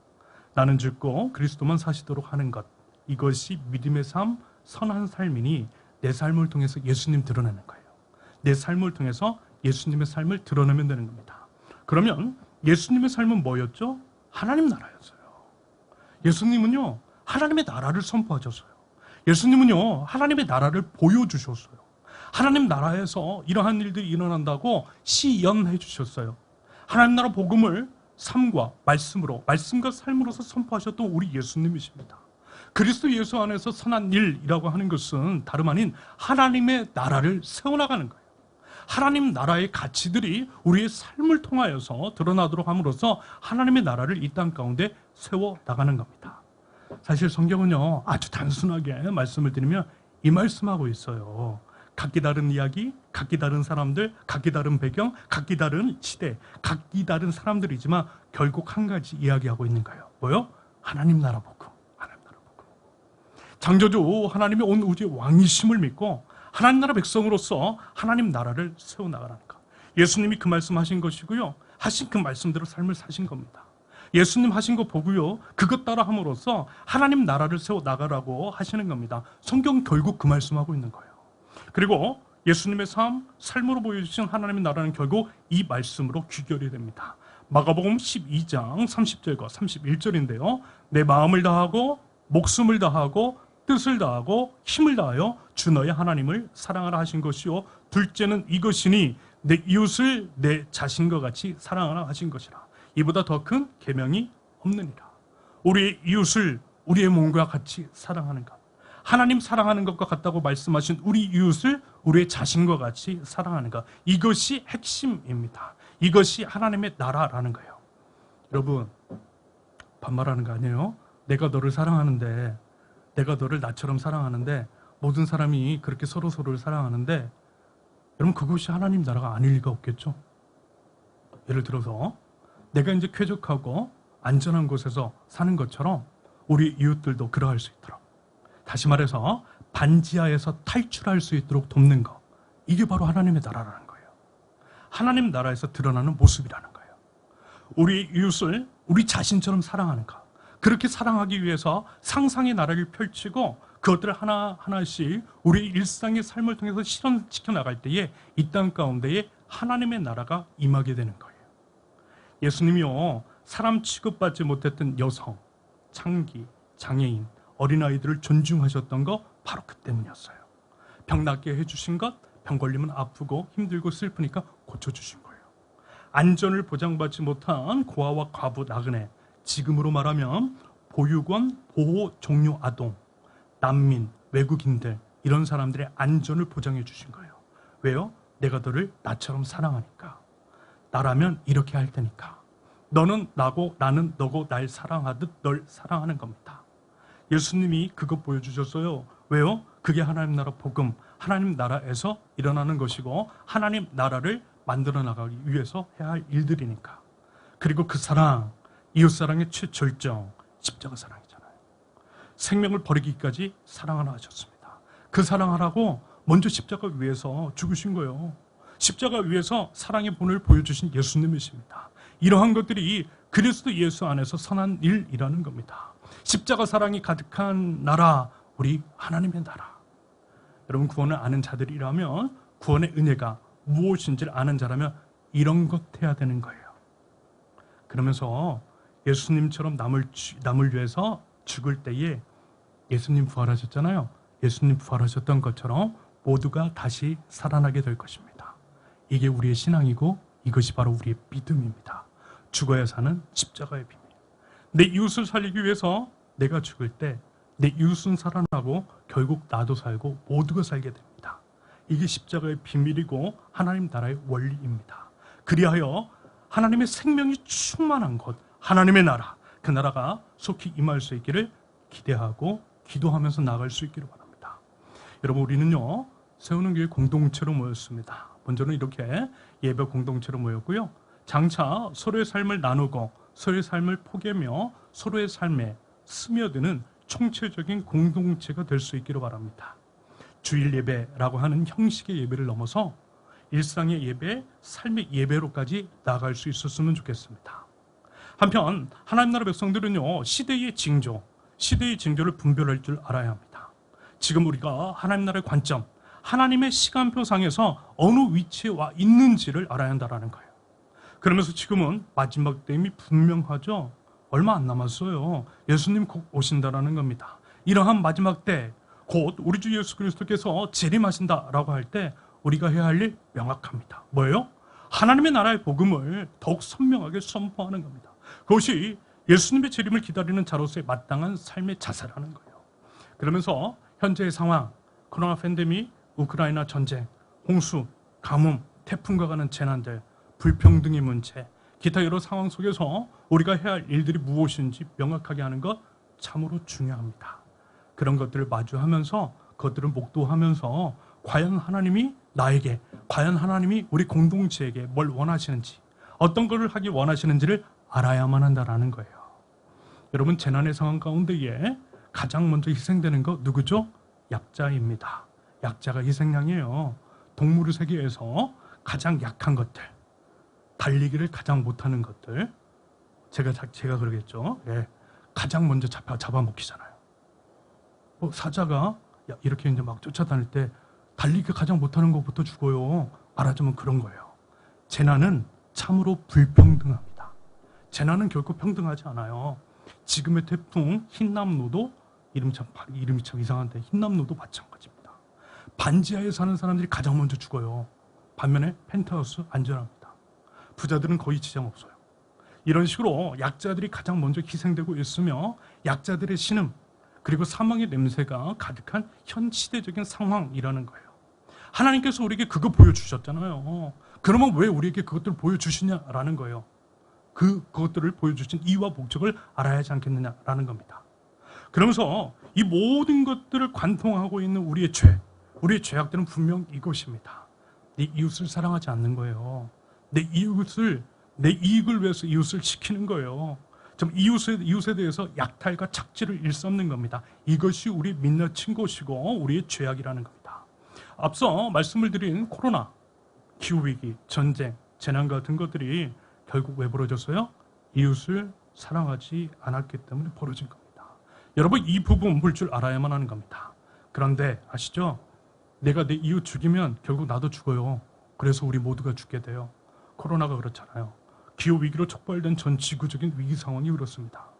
Speaker 2: 나는 죽고 그리스도만 사시도록 하는 것. 이것이 믿음의 삶, 선한 삶이니 내 삶을 통해서 예수님 드러내는 거예요. 내 삶을 통해서 예수님의 삶을 드러내면 되는 겁니다. 그러면 예수님의 삶은 뭐였죠? 하나님 나라였어요. 예수님은요, 하나님의 나라를 선포하셨어요. 예수님은요, 하나님의 나라를 보여주셨어요. 하나님 나라에서 이러한 일들이 일어난다고 시연해 주셨어요. 하나님 나라 복음을 삶과 말씀으로, 말씀과 삶으로서 선포하셨던 우리 예수님이십니다. 그리스도 예수 안에서 선한 일이라고 하는 것은 다름 아닌 하나님의 나라를 세워나가는 거예요. 하나님 나라의 가치들이 우리의 삶을 통하여서 드러나도록 함으로써 하나님의 나라를 이 땅 가운데 세워나가는 겁니다. 사실 성경은요, 아주 단순하게 말씀을 드리면 이 말씀하고 있어요. 각기 다른 이야기, 각기 다른 사람들, 각기 다른 배경, 각기 다른 시대, 각기 다른 사람들이지만 결국 한 가지 이야기하고 있는 거예요. 뭐요? 하나님 나라 복음, 하나님 나라 복음. 창조주 하나님이 온 우주의 왕이심을 믿고 하나님 나라 백성으로서 하나님 나라를 세워나가라는 것. 예수님이 그 말씀하신 것이고요. 하신 그 말씀대로 삶을 사신 겁니다. 예수님 하신 거 보고요. 그것 따라 함으로써 하나님 나라를 세워나가라고 하시는 겁니다. 성경 결국 그 말씀하고 있는 거예요. 그리고 예수님의 삶으로 보여주신 하나님의 나라는 결국 이 말씀으로 귀결이 됩니다. 마가복음 12장 30절과 31절인데요. 내 마음을 다하고 목숨을 다하고 뜻을 다하고 힘을 다하여 주 너의 하나님을 사랑하라 하신 것이요. 둘째는 이것이니 내 이웃을 내 자신과 같이 사랑하라 하신 것이라. 이보다 더 큰 계명이 없느니라. 우리의 이웃을 우리의 몸과 같이 사랑하는 것. 하나님 사랑하는 것과 같다고 말씀하신 우리 이웃을 우리의 자신과 같이 사랑하는 것. 이것이 핵심입니다. 이것이 하나님의 나라라는 거예요. 여러분, 반말하는 거 아니에요? 내가 너를 사랑하는데, 내가 너를 나처럼 사랑하는데, 모든 사람이 그렇게 서로를 사랑하는데, 여러분 그것이 하나님 나라가 아닐 리가 없겠죠? 예를 들어서 내가 이제 쾌적하고 안전한 곳에서 사는 것처럼 우리 이웃들도 그러할 수 있도록, 다시 말해서 반지하에서 탈출할 수 있도록 돕는 것, 이게 바로 하나님의 나라라는 거예요. 하나님 나라에서 드러나는 모습이라는 거예요. 우리 이웃을 우리 자신처럼 사랑하는 것, 그렇게 사랑하기 위해서 상상의 나라를 펼치고 그것들을 하나하나씩 우리 일상의 삶을 통해서 실현시켜 나갈 때에 이 땅 가운데에 하나님의 나라가 임하게 되는 거예요. 예수님이요, 사람 취급받지 못했던 여성, 창기, 장애인, 어린아이들을 존중하셨던 거 바로 그 때문이었어요. 병 낫게 해주신 것, 병 걸리면 아프고 힘들고 슬프니까 고쳐주신 거예요. 안전을 보장받지 못한 고아와 과부, 나그네, 지금으로 말하면 보육원, 보호 종료 아동, 난민, 외국인들, 이런 사람들의 안전을 보장해 주신 거예요. 왜요? 내가 너를 나처럼 사랑하니까. 나라면 이렇게 할 테니까. 너는 나고 나는 너고 날 사랑하듯 널 사랑하는 겁니다. 예수님이 그것 보여주셨어요. 왜요? 그게 하나님 나라 복음, 하나님 나라에서 일어나는 것이고 하나님 나라를 만들어 나가기 위해서 해야 할 일들이니까. 그리고 그 사랑, 이웃사랑의 최절정, 십자가 사랑이잖아요. 생명을 버리기까지 사랑하라 하셨습니다. 그 사랑하라고 먼저 십자가 위에서 죽으신 거예요. 십자가 위에서 사랑의 본을 보여주신 예수님이십니다. 이러한 것들이 그리스도 예수 안에서 선한 일이라는 겁니다. 십자가 사랑이 가득한 나라, 우리 하나님의 나라. 여러분, 구원을 아는 자들이라면, 구원의 은혜가 무엇인지를 아는 자라면 이런 것 해야 되는 거예요. 그러면서 예수님처럼 남을 위해서 죽을 때에 예수님 부활하셨잖아요. 예수님 부활하셨던 것처럼 모두가 다시 살아나게 될 것입니다. 이게 우리의 신앙이고 이것이 바로 우리의 믿음입니다. 죽어야 사는 십자가의 비밀. 내 이웃을 살리기 위해서 내가 죽을 때 내 이웃은 살아나고 결국 나도 살고 모두가 살게 됩니다. 이게 십자가의 비밀이고 하나님 나라의 원리입니다. 그리하여 하나님의 생명이 충만한 곳, 하나님의 나라, 그 나라가 속히 임할 수 있기를 기대하고 기도하면서 나아갈 수 있기를 바랍니다. 여러분, 우리는요, 세우는 교회 공동체로 모였습니다. 먼저는 이렇게 예배 공동체로 모였고요. 장차 서로의 삶을 나누고 서로의 삶을 포개며 서로의 삶에 스며드는 총체적인 공동체가 될 수 있기를 바랍니다. 주일 예배라고 하는 형식의 예배를 넘어서 일상의 예배, 삶의 예배로까지 나아갈 수 있었으면 좋겠습니다. 한편 하나님 나라 백성들은요, 시대의 징조를 분별할 줄 알아야 합니다. 지금 우리가 하나님 나라의 관점, 하나님의 시간표상에서 어느 위치에 와 있는지를 알아야 한다는 거예요. 그러면서 지금은 마지막 때임이 분명하죠. 얼마 안 남았어요. 예수님 곧 오신다라는 겁니다. 이러한 마지막 때, 곧 우리 주 예수 그리스도께서 재림하신다라고 할 때 우리가 해야 할 일 명확합니다. 뭐예요? 하나님의 나라의 복음을 더욱 선명하게 선포하는 겁니다. 그것이 예수님의 재림을 기다리는 자로서의 마땅한 삶의 자세라는 거예요. 그러면서 현재의 상황, 코로나 팬데믹, 우크라이나 전쟁, 홍수, 가뭄, 태풍과 같은 재난들, 불평등의 문제, 기타 여러 상황 속에서 우리가 해야 할 일들이 무엇인지 명확하게 하는 것 참으로 중요합니다. 그런 것들을 마주하면서 그것들을 목도하면서 과연 하나님이 나에게, 과연 하나님이 우리 공동체에게 뭘 원하시는지, 어떤 것을 하기 원하시는지를 알아야만 한다는 거예요. 여러분, 재난의 상황 가운데에 가장 먼저 희생되는 거 누구죠? 약자입니다. 약자가 희생양이에요. 동물 세계에서 가장 약한 것들, 달리기를 가장 못하는 것들, 제가 그러겠죠. 예, 가장 먼저 잡아먹히잖아요. 뭐 사자가 이렇게 이제 막 쫓아다닐 때 달리기 가장 못하는 것부터 죽어요. 말하자면 그런 거예요. 재난은 참으로 불평등합니다. 재난은 결코 평등하지 않아요. 지금의 태풍 흰남노도 이름이 참 이상한데 흰남노도 마찬가지입니다. 반지하에 사는 사람들이 가장 먼저 죽어요. 반면에 펜트하우스 안전합니다. 부자들은 거의 지장 없어요. 이런 식으로 약자들이 가장 먼저 희생되고 있으며 약자들의 신음 그리고 사망의 냄새가 가득한 현 시대적인 상황이라는 거예요. 하나님께서 우리에게 그거 보여주셨잖아요. 그러면 왜 우리에게 그것들을 보여주시냐라는 거예요. 그것들을 보여주신 이유와 목적을 알아야 하지 않겠느냐라는 겁니다. 그러면서 이 모든 것들을 관통하고 있는 우리의 죄악들은 분명 이것입니다. 내 이웃을 사랑하지 않는 거예요. 내 이익을 위해서 이웃을 지키는 거예요. 좀 이웃에 대해서 약탈과 착취를 일삼는 겁니다. 이것이 우리 민낯인 것이고 우리의 죄악이라는 겁니다. 앞서 말씀을 드린 코로나, 기후위기, 전쟁, 재난 같은 것들이 결국 왜 벌어졌어요? 이웃을 사랑하지 않았기 때문에 벌어진 겁니다. 여러분, 이 부분 볼 줄 알아야만 하는 겁니다. 그런데 아시죠? 내가 내 이웃 죽이면 결국 나도 죽어요. 그래서 우리 모두가 죽게 돼요. 코로나가 그렇잖아요. 기후위기로 촉발된 전 지구적인 위기 상황이 그렇습니다.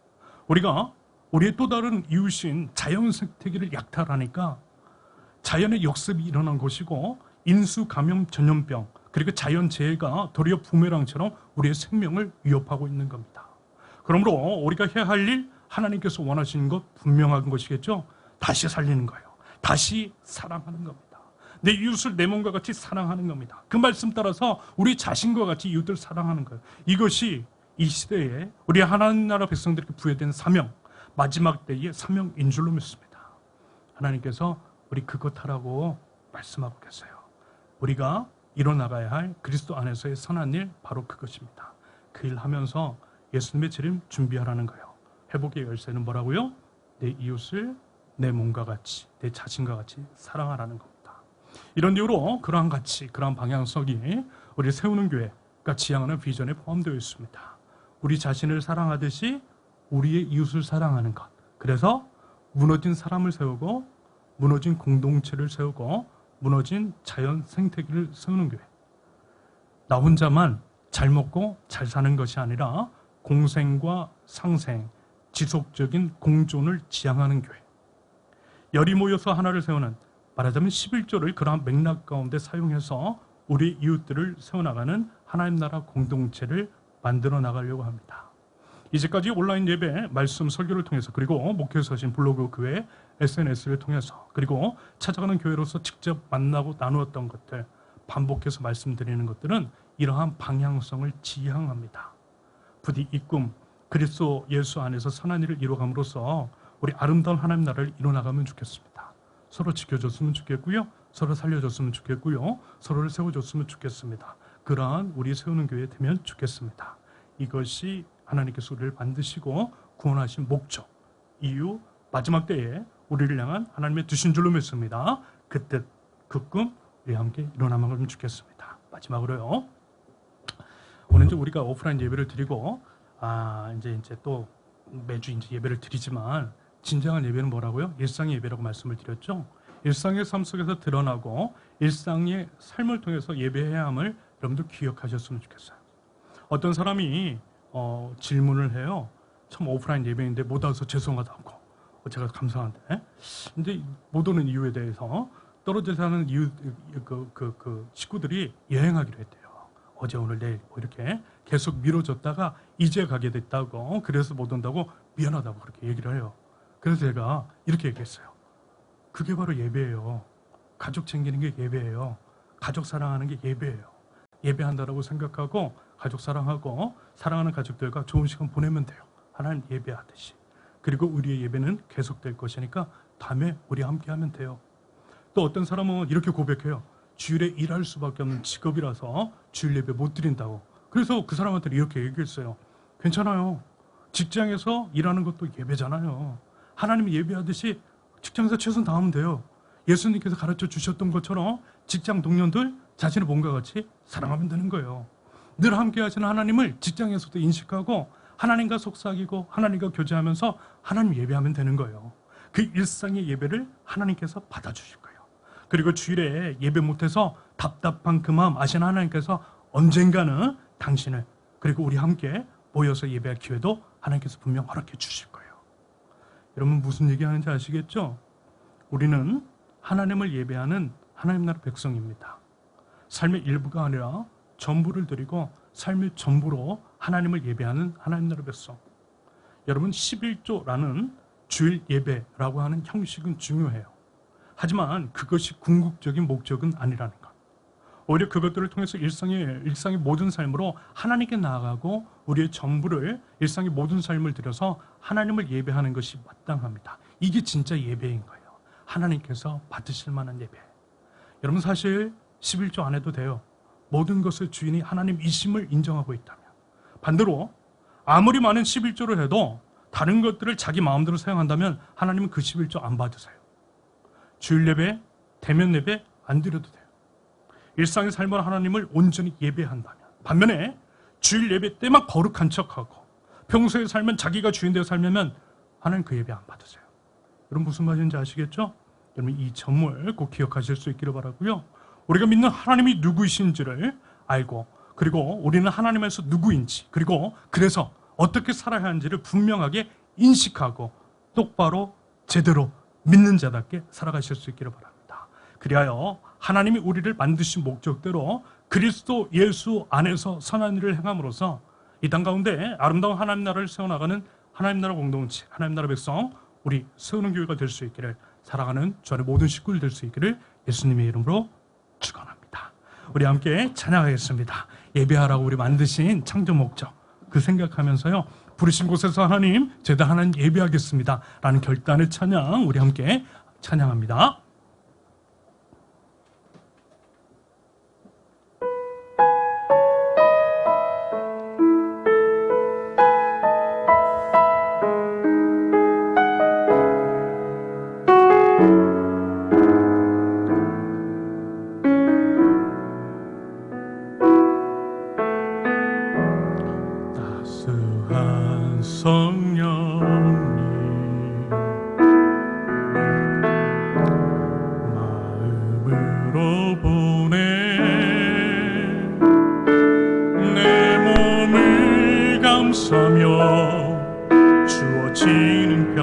Speaker 2: 우리가 우리의 또 다른 이웃인 자연 생태계를 약탈하니까 자연의 역습이 일어난 것이고 인수 감염 전염병 그리고 자연재해가 도리어 부메랑처럼 우리의 생명을 위협하고 있는 겁니다. 그러므로 우리가 해야 할 일, 하나님께서 원하시는 것 분명한 것이겠죠. 다시 살리는 거예요. 다시 사랑하는 겁니다. 내 이웃을 내 몸과 같이 사랑하는 겁니다. 그 말씀 따라서 우리 자신과 같이 이웃들 사랑하는 거예요. 이것이 이 시대에 우리 하나님 나라 백성들에게 부여된 사명, 마지막 때의 사명인 줄로 믿습니다. 하나님께서 우리 그것 하라고 말씀하고 계세요. 우리가 이뤄나가야 할 그리스도 안에서의 선한 일, 바로 그것입니다. 그 일 하면서 예수님의 재림 준비하라는 거예요. 회복의 열쇠는 뭐라고요? 내 이웃을 내 몸과 같이, 내 자신과 같이 사랑하라는 겁니다. 이런 이유로 그러한 가치, 그러한 방향성이 우리 세우는 교회가 지향하는 비전에 포함되어 있습니다. 우리 자신을 사랑하듯이 우리의 이웃을 사랑하는 것. 그래서 무너진 사람을 세우고 무너진 공동체를 세우고 무너진 자연 생태계를 세우는 교회. 나 혼자만 잘 먹고 잘 사는 것이 아니라 공생과 상생, 지속적인 공존을 지향하는 교회. 열이 모여서 하나를 세우는, 말하자면 11조를 그러한 맥락 가운데 사용해서 우리 이웃들을 세워나가는 하나님 나라 공동체를 만들어 나가려고 합니다. 이제까지 온라인 예배, 말씀 설교를 통해서 그리고 목회 서신 블로그 교회, SNS를 통해서 그리고 찾아가는 교회로서 직접 만나고 나누었던 것들, 반복해서 말씀드리는 것들은 이러한 방향성을 지향합니다. 부디 이 꿈, 그리스도 예수 안에서 선한 일을 이루어감으로써 우리 아름다운 하나님 나라를 이뤄나가면 좋겠습니다. 서로 지켜줬으면 좋겠고요. 서로 살려줬으면 좋겠고요. 서로를 세워줬으면 좋겠습니다. 그러한 우리 세우는 교회 되면 좋겠습니다. 이것이 하나님께서 우리를 만드시고 구원하신 목적, 이유, 마지막 때에 우리를 향한 하나님의 두신 줄로 믿습니다. 그 뜻, 그 꿈, 우리 함께 일어나면 좋겠습니다. 마지막으로요. 오늘 이제 우리가 오프라인 예배를 드리고 이제 또 매주 이제 예배를 드리지만 진정한 예배는 뭐라고요? 일상의 예배라고 말씀을 드렸죠. 일상의 삶 속에서 드러나고 일상의 삶을 통해서 예배해야 함을 여러분들 기억하셨으면 좋겠어요. 어떤 사람이 질문을 해요. 참 오프라인 예배인데 못 와서 죄송하다고. 제가 감사한데. 근데 못 오는 이유에 대해서 떨어져 사는 이웃 그 식구들이 여행하기로 했대요. 어제 오늘 내일 뭐 이렇게 계속 미뤄졌다가 이제 가게 됐다고, 그래서 못 온다고 미안하다고 그렇게 얘기를 해요. 그래서 제가 이렇게 얘기했어요. 그게 바로 예배예요. 가족 챙기는 게 예배예요. 가족 사랑하는 게 예배예요. 예배한다라고 생각하고 가족 사랑하고 사랑하는 가족들과 좋은 시간 보내면 돼요. 하나님 예배하듯이. 그리고 우리의 예배는 계속될 것이니까 다음에 우리 함께 하면 돼요. 또 어떤 사람은 이렇게 고백해요. 주일에 일할 수밖에 없는 직업이라서 주일 예배 못 드린다고. 그래서 그 사람한테 이렇게 얘기했어요. 괜찮아요. 직장에서 일하는 것도 예배잖아요. 하나님이 예배하듯이 직장에서 최선 다하면 돼요. 예수님께서 가르쳐 주셨던 것처럼 직장 동료들 자신의 몸과 같이 사랑하면 되는 거예요. 늘 함께 하시는 하나님을 직장에서도 인식하고 하나님과 속삭이고 하나님과 교제하면서 하나님 예배하면 되는 거예요. 그 일상의 예배를 하나님께서 받아주실 거예요. 그리고 주일에 예배 못해서 답답한 그 마음 아시는 하나님께서 언젠가는 당신을 그리고 우리 함께 모여서 예배할 기회도 하나님께서 분명 허락해 주실 거예요. 여러분 무슨 얘기하는지 아시겠죠? 우리는 하나님을 예배하는 하나님 나라 백성입니다. 삶의 일부가 아니라 전부를 드리고 삶의 전부로 하나님을 예배하는 하나님 나라 백성. 여러분 11조라는 주일 예배라고 하는 형식은 중요해요. 하지만 그것이 궁극적인 목적은 아니라는 것. 오히려 그것들을 통해서 일상의 모든 삶으로 하나님께 나아가고 우리의 전부를 일상의 모든 삶을 들여서 하나님을 예배하는 것이 마땅합니다. 이게 진짜 예배인 거예요. 하나님께서 받으실 만한 예배. 여러분 사실 11조 안 해도 돼요. 모든 것의 주인이 하나님이심을 인정하고 있다면. 반대로 아무리 많은 11조를 해도 다른 것들을 자기 마음대로 사용한다면 하나님은 그 11조 안 받으세요. 주일 예배, 대면 예배 안 드려도 돼요. 일상의 삶으로 하나님을 온전히 예배한다면. 반면에 주일 예배 때만 거룩한 척하고 평소에 살면 자기가 주인 되어 살면 하나님 그 예배 안 받으세요. 여러분 무슨 말인지 아시겠죠? 여러분 이 점을 꼭 기억하실 수 있기를 바라고요. 우리가 믿는 하나님이 누구이신지를 알고 그리고 우리는 하나님에서 누구인지 그리고 그래서 어떻게 살아야 하는지를 분명하게 인식하고 똑바로 제대로 믿는 자답게 살아가실 수 있기를 바랍니다. 그리하여 하나님이 우리를 만드신 목적대로 그리스도 예수 안에서 선한 일을 행함으로써 이 땅 가운데 아름다운 하나님 나라를 세워나가는 하나님 나라 공동체, 하나님 나라 백성 우리 세우는 교회가 될 수 있기를 살아가는 주 안의 모든 식구들 될 수 있기를 예수님의 이름으로 축원합니다. 우리 함께 찬양하겠습니다. 예배하라고 우리 만드신 창조 목적 그 생각하면서요. 부르신 곳에서 하나님 제가 하나님 예배하겠습니다 라는 결단의 찬양 우리 함께 찬양합니다.
Speaker 3: 주어진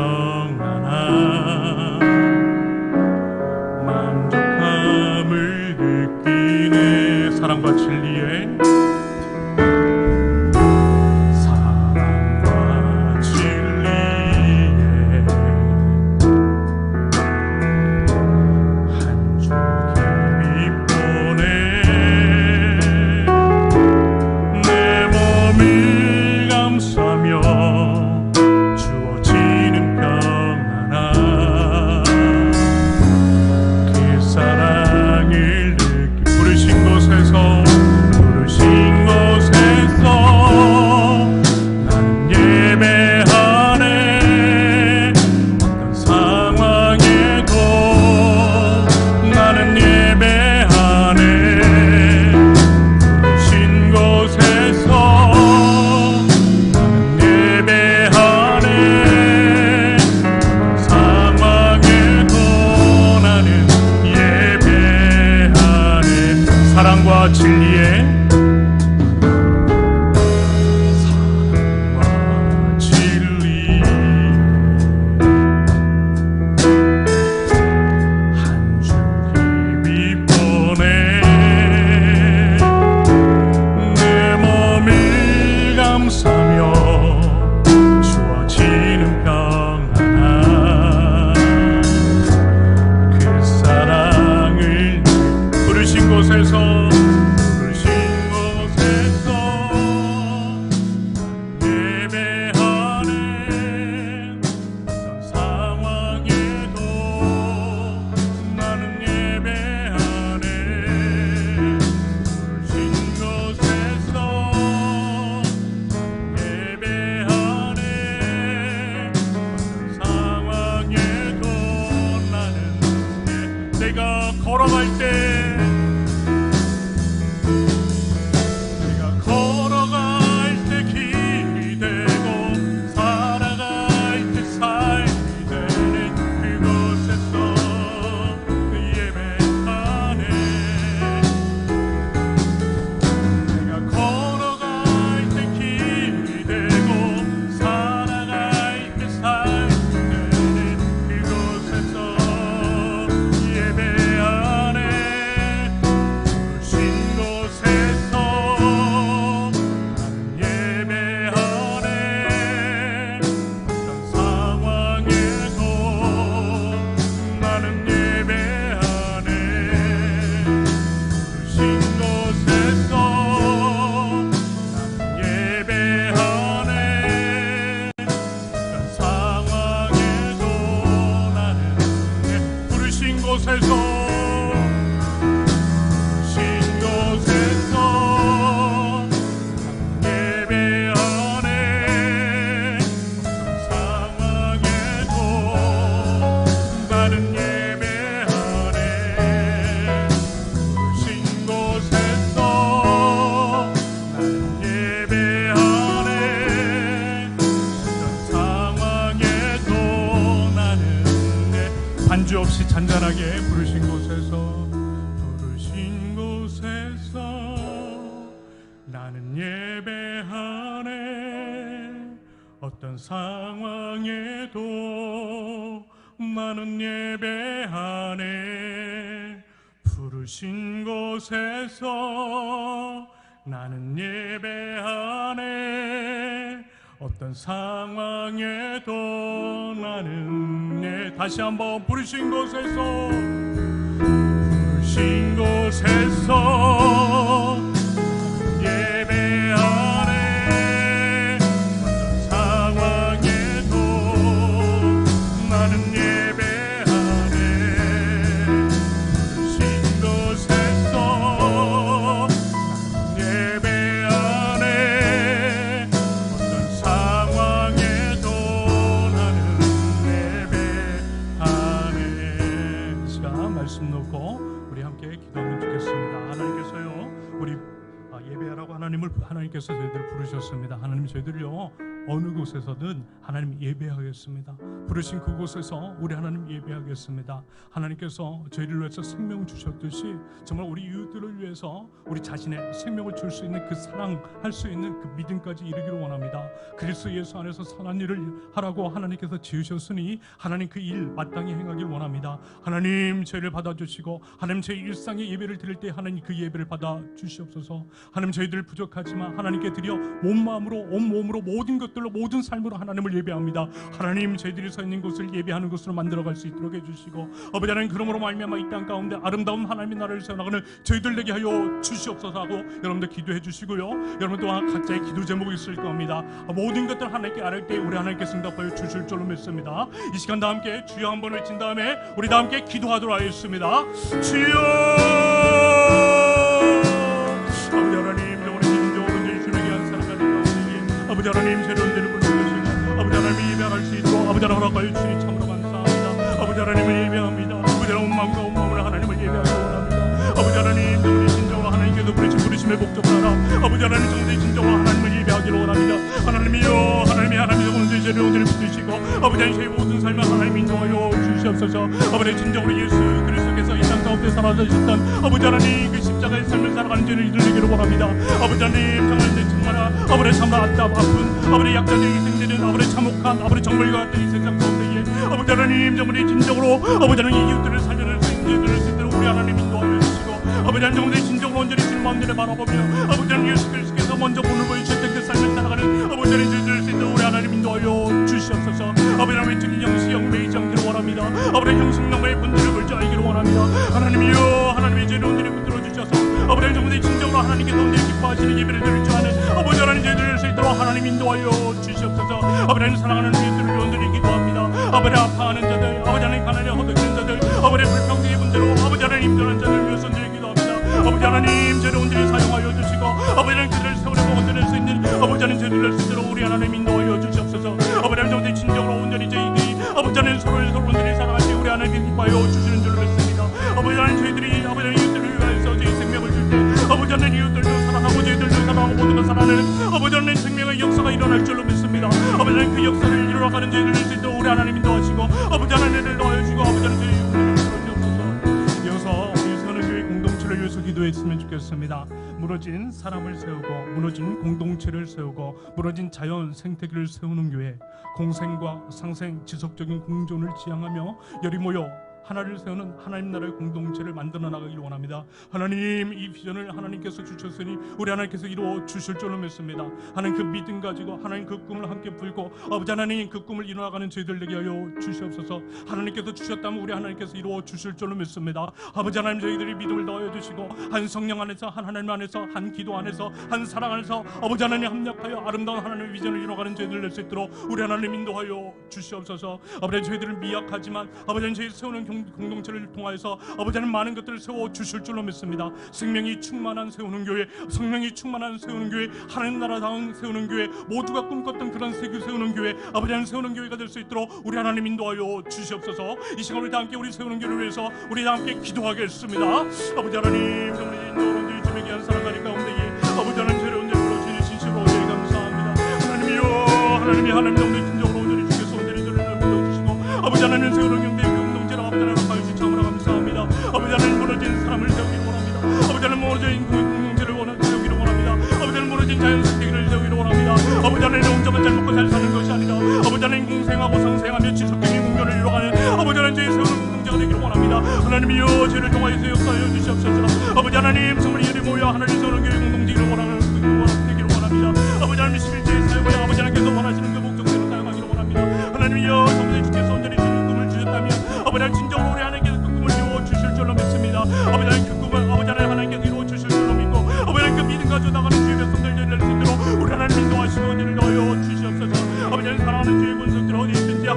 Speaker 2: 반주 없이 잔잔하게 부르신 곳에서 나는 예배하네. 어떤 상황에도 나는 예배하네. 부르신 곳에서 나는 예배하네. 어떤 상황에도 나는 다시 한번 부르신 곳에서 예배하네. 어떤 상황에도 나는 예배하네. 부르신 곳에서 예배하네. 어떤 상황에도 나는 예배하네. 이 시간 말씀 놓고 우리 함께 기도하면 좋겠습니다. 하나님께서요, 우리 예배하라고 하나님께서 저희들을 부르셨습니다. 하나님, 저희들요 어느 곳에서든 하나님 예배하겠습니다. 부르신 그곳에서 우리 하나님 예배하겠습니다. 하나님께서 저희를 위해서 생명 주셨듯이 정말 우리 이웃들을 위해서 우리 자신의 생명을 줄 수 있는 그 사랑할 수 있는 그 믿음까지 이르기를 원합니다. 그리스도 예수 안에서 선한 일을 하라고 하나님께서 지으셨으니 하나님 그 일 마땅히 행하길 원합니다. 하나님, 저희를 받아주시고 하나님, 저희 일상의 예배를 드릴 때 하나님 그 예배를 받아 주시옵소서. 하나님, 저희들 부족하지만 하나님께 드려 온 마음으로 온 몸으로 모든 것들로 모든 삶으로 하나님을 예배합니다. 하나님, 저희들이 서 있는 곳을 예배하는 곳으로 만들어갈 수 있도록 해주시고, 아버지 하나님, 그러므로 말미암아 이 땅 가운데 아름다운 하나님의 나라를 세워나가는 저희들 되게 하여 주시옵소서 하고 여러분들 기도해 주시고요. 여러분 또한 각자의 기도 제목이 있을 겁니다. 모든 것들 하나님께 아뢰 때 우리 하나님께 응답하여 주실 줄로 믿습니다. 이 시간 다 함께 주여 한번 외친 다음에 우리 다 함께 기도하도록 하겠습니다. 주여! 아버지 하나님, 오늘 인정으로 주님에게 한 사랑하는 가운데 아버지 하나님, 새로운 데를 불러주시고 아버지 하나님이 예배할 수 있도록 아버지 하나님 허락하여 주시니 참으로 감사합니다. 아버지 하나님을 예배합니다. 아버지 하나님, 온 마음과 온 마음으로 하나님을 예배하기 원합니다. 아버지 하나님, 우리 진정으로 하나님께서 부르심의 목적을 알아 아버지 하나님, 정말 진정으로 하나님을 예배하기를 원합니다. 하나님이여, 하나님이 오늘 저희를 오늘 붙드시고 아버지 하나님, 저희 모든 삶을 하나님 인도하여 주시옵소서. 아버지 진정으로 예수 그리스도께서 이 땅 가운데 살아주셨던 아버지 하나님 그 십자가의 삶을 살아가는 저희를 이루기를 원합니다. 아버지 하나님, 정말 아버지 참으로 아픈 아버지 약자들이 생기는 아버지 참혹한 아버지 정말과 같은 이 세상 가운데에 아버지 하나님, 정말 진정으로 아버지 하나님 이웃들을 살려낼 수 있도록 우리 하나님 인도하여 주시고 아버지 하나님, 정말 진정으로 온전히 주님 마음대로 바라보며 아버지 하나님 예수 그리스도께서 먼저 본을 보여주셨던 그 삶을 살아가는 아버지 하나님 저희들 수 있도록 우리 하나님 인도하여 주시옵소서. 아버지 하나님, 주님 영시영 매이지 않기를 원합니다. 아버지 형식명의 분들을 볼지 알기를 원합니다. 하나님이여, 하나님의 죄를 온전히 붙들어 주셔서 아버지 하나님, 정말 진정으로 하나님께서 온전히 기뻐하시는 예배를 드릴 줄 아는 아버지 하나님 저희들 수 있도록 하나님 인도하여 주시옵소서. 아버지 하나님, 사랑하는 이웃들을 온전히 기도합니다. 아버지 아파하는 자들, 아버지 하나님 가난에 허덕이는 자들, 아버지 불평등의 분들로 아버지 하나님 힘들어하는 자들 위해서 온전히 기도합니다. 아버지 하나님, 저를 온전히 사용하여 주시고 아버지 하나님 그들을 세우려고 온전히 수 있는 아버지 하나님 저희들 수 있도록 우리 하나님 인도하여 주시옵소서. 아버지 하나님, 정말 진정으로 온전히 저희들이 아버지 하나님 서로를 온전히 사랑할 때 우리 하나님 기뻐하여 주시는 줄로 믿습니다. 아버지 하나님, 저희들이 아버지 하나님 이웃들을 위하여서 저희 생명을 줄 때 아버지 하나님 이웃들도 사랑하고 저희들도 사랑하고 모든 걸 사랑하는 아버지 하나님 생명의 역사가 일어날 줄로 믿습니다. 아버지 하나님, 그 역사를 이루어가는 저희들을 수 있도록 우리 하나님 인도하시고 아버지 하나님을 도와주시고 아버지 하나님 저희 이웃들을 도와주옵소서. 이어서 우리 선은교회 공동체를 위해서 기도했으면 좋겠습니다. 무너진 사람을 세우고 무너진 공동체를 세우고 무너진 자연 생태계를 세우는 교회, 공생과 상생 지속적인 공존을 지향하며 열이 모여 하나를 세우는 하나님 나라의 공동체를 만들어 나가길 원합니다. 하나님, 이 비전을 하나님께서 주셨으니 우리 하나님께서 이루어 주실 줄로 믿습니다. 하나님, 그 믿음 가지고 하나님 그 꿈을 함께 불고 아버지 하나님 그 꿈을 이루어가는 저희들에게 하여 주시옵소서. 하나님께서 주셨다면 우리 하나님께서 이루어 주실 줄로 믿습니다. 아버지 하나님, 저희들이 믿음을 넣어 주시고 한 성령 안에서 한 하나님 안에서 한 기도 안에서 한 사랑 안에서 아버지 하나님 합력하여 아름다운 하나님의 비전을 이루어가는 저희들 낼 수 있도록 우리 하나님 인도하여 주시옵소서. 아버지, 저희들은 미약하지만 아버지 하나님, 저희 세우는 공동체를 통하여서 아버지 하나님 많은 것들을 세워 주실 줄로 믿습니다. 생명이 충만한 세우는 교회, 성령이 충만한 세우는 교회, 하나님 나라다운 세우는 교회, 모두가 꿈꿨던 그런 세계 세우는 교회, 아버지 하나님 세우는 교회가 될 수 있도록 우리 하나님 인도하여 주시옵소서. 이 시간 우리 다 함께 우리 세우는 교회를 위해서 우리 다 함께 기도하겠습니다. 아버지 하나님, 정말 인도로 주님에게 한 사랑하니 가운데에 아버지 하나님 저를 온전히 불러주니 진심으로 온전히 감사합니다. 하나님이여, 하나님이 하나님 정말 진정으로 온전히 주께서 온전히 저를 불러주시고 아버지 하나님 세우는 경배 공동체라 아버지 하나님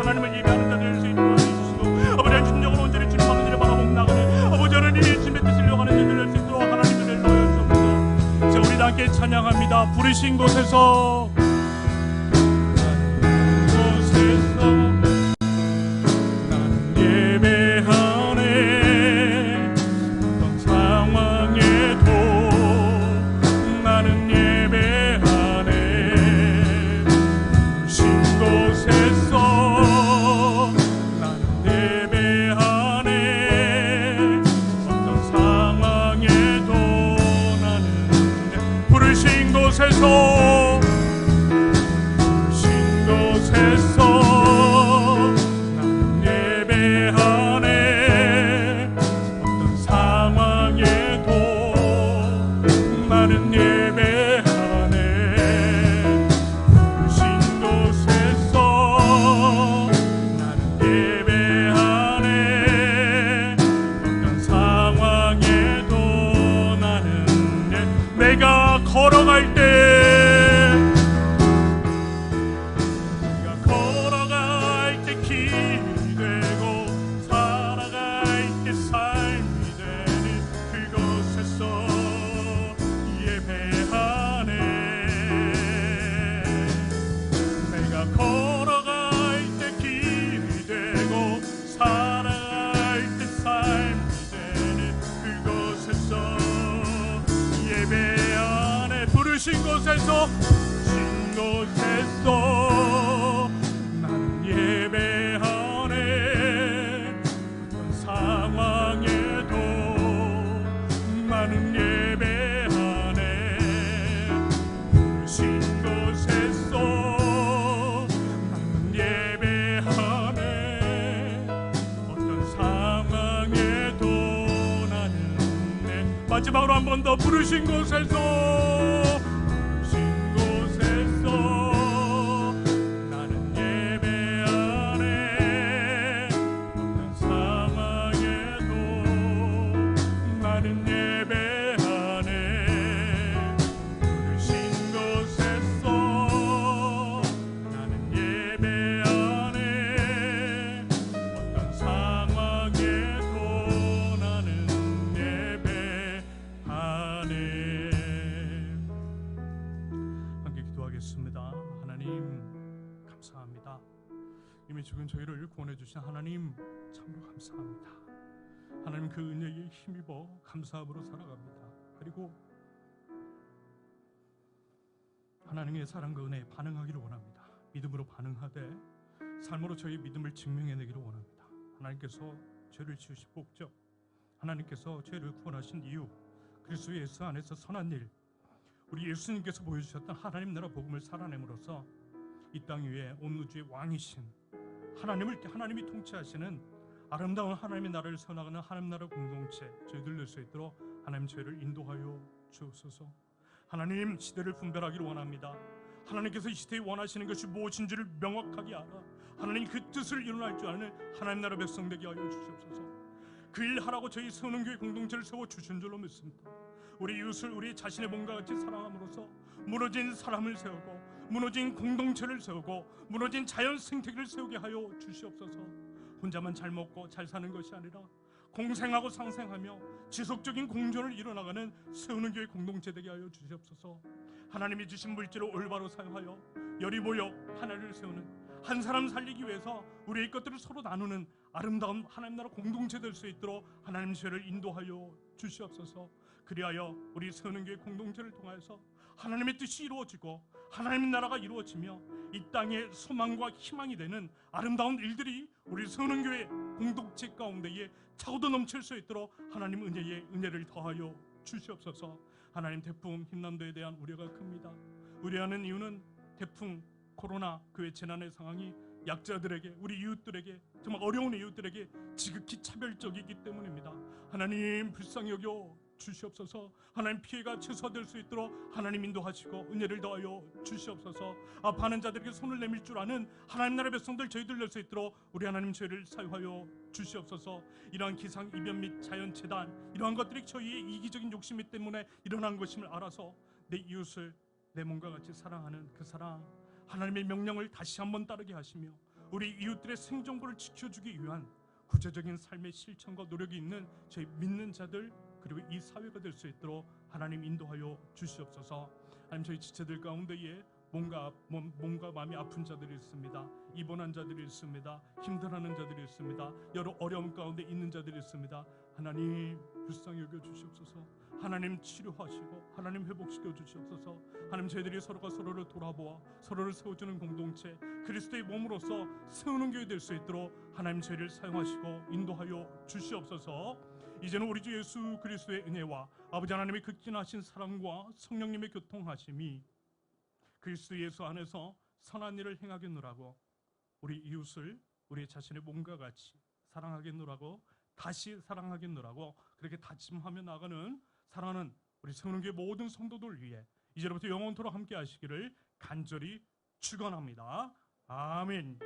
Speaker 2: 하나님을 예배하는 자 될 수 있도록 해주시고 아버지 진정으로 온전히 주님만 은혜를 바라보고 나가는 아버지 하나님 주님의 뜻을 이루어가는 자들 될 수 있도록 하나님 은혜를 넣어주옵소서. 자, 우리 다 함께 찬양합니다. 부르신 곳에서 걸어갈 때 길이 되고 살아갈 때 삶이 되는 그곳에서 예배하네. 내가 걸어갈 때 길이 되고 살아갈 때 삶이 되는 그곳에서 예배하네. 부르신 곳에서 나는 예배하네. 어떤 상황에도 나는 예배하네. 부르신 곳에서 나는 예배하네. 어떤 상황에도 나는 마지막으로 한 번 더 부르신 곳에서 감사합니다. 이미 죽은 저희를 구원해 주신 하나님 참으로 감사합니다. 하나님 그 은혜에 힘입어 감사함으로 살아갑니다. 그리고 하나님의 사랑과 은혜에 반응하기를 원합니다. 믿음으로 반응하되 삶으로 저희 믿음을 증명해내기를 원합니다. 하나님께서 죄를 지으신 목적, 하나님께서 죄를 구원하신 이유, 그리스도 예수 안에서 선한 일, 우리 예수님께서 보여주셨던 하나님 나라 복음을 살아냄으로써 이 땅 위에 온 우주의 왕이신 하나님이 통치하시는 아름다운 하나님의 나라를 세워나가는 하나님 나라 공동체 저희들 될 수 있도록 하나님 저희를 인도하여 주옵소서. 하나님 시대를 분별하기를 원합니다. 하나님께서 이 시대에 원하시는 것이 무엇인지를 명확하게 알아 하나님 그 뜻을 이루할 줄 아는 하나님 나라 백성 되게 하여 주시옵소서. 그 일 하라고 저희 세우는 교회 공동체를 세워 주신 줄로 믿습니다. 우리 이웃을 우리 자신의 몸과 같이 사랑함으로써 무너진 사람을 세우고 무너진 공동체를 세우고 무너진 자연 생태계를 세우게 하여 주시옵소서. 혼자만 잘 먹고 잘 사는 것이 아니라 공생하고 상생하며 지속적인 공존을 이뤄나가는 세우는 교회 공동체 되게 하여 주시옵소서. 하나님이 주신 물질을 올바로 사용하여 열이 모여 하나를 세우는 한 사람 살리기 위해서 우리의 것들을 서로 나누는 아름다운 하나님 나라 공동체 될 수 있도록 하나님 저를 인도하여 주시옵소서. 그리하여 우리 세우는 교회 공동체를 통하여서 하나님의 뜻이 이루어지고 하나님의 나라가 이루어지며 이 땅의 소망과 희망이 되는 아름다운 일들이 우리 세우는 교회 공동체 가운데에 차고도 넘칠 수 있도록 하나님 은혜를 더하여 주시옵소서. 하나님 태풍 힘난도에 대한 우려가 큽니다. 우려하는 이유는 태풍 코로나 그의 재난의 상황이 약자들에게 우리 이웃들에게 정말 어려운 이웃들에게 지극히 차별적이기 때문입니다. 하나님 불쌍히 여겨 주시옵소서. 하나님 피해가 최소화될 수 있도록 하나님 인도하시고 은혜를 더하여 주시옵소서. 아파하는 자들에게 손을 내밀 줄 아는 하나님 나라 백성들 저희들 될 수 있도록 우리 하나님 저희를 사유하여 주시옵소서. 이러한 기상 이변 및 자연 재단 이러한 것들이 저희의 이기적인 욕심 때문에 일어난 것임을 알아서 내 이웃을 내 몸과 같이 사랑하는 그 사랑 하나님의 명령을 다시 한번 따르게 하시며 우리 이웃들의 생존권을 지켜주기 위한 구체적인 삶의 실천과 노력이 있는 저희 믿는 자들 그리고 이 사회가 될 수 있도록 하나님 인도하여 주시옵소서. 하나님 저희 지체들 가운데에 몸과 마음이 아픈 자들이 있습니다. 입원한 자들이 있습니다. 힘들어하는 자들이 있습니다. 여러 어려움 가운데 있는 자들이 있습니다. 하나님 불쌍히 여겨 주시옵소서. 하나님 치료하시고 하나님 회복시켜 주시옵소서. 하나님 저희들이 서로가 서로를 돌아보아 서로를 세워주는 공동체 그리스도의 몸으로서 세우는 교회 될 수 있도록 하나님 저희를 사용하시고 인도하여 주시옵소서. 이제는 우리 주 예수 그리스도의 은혜와 아버지 하나님의 극진하신 사랑과 성령님의 교통하심이 그리스도 예수 안에서 선한 일을 행하겠노라고 우리 이웃을 우리 자신의 몸과 같이 사랑하겠노라고 다시 사랑하겠노라고 그렇게 다짐하며 나가는 사랑하는 우리 세우는교회 모든 성도들 위해 이제부터 영원토록 함께 하시기를 간절히 축원합니다. 아멘.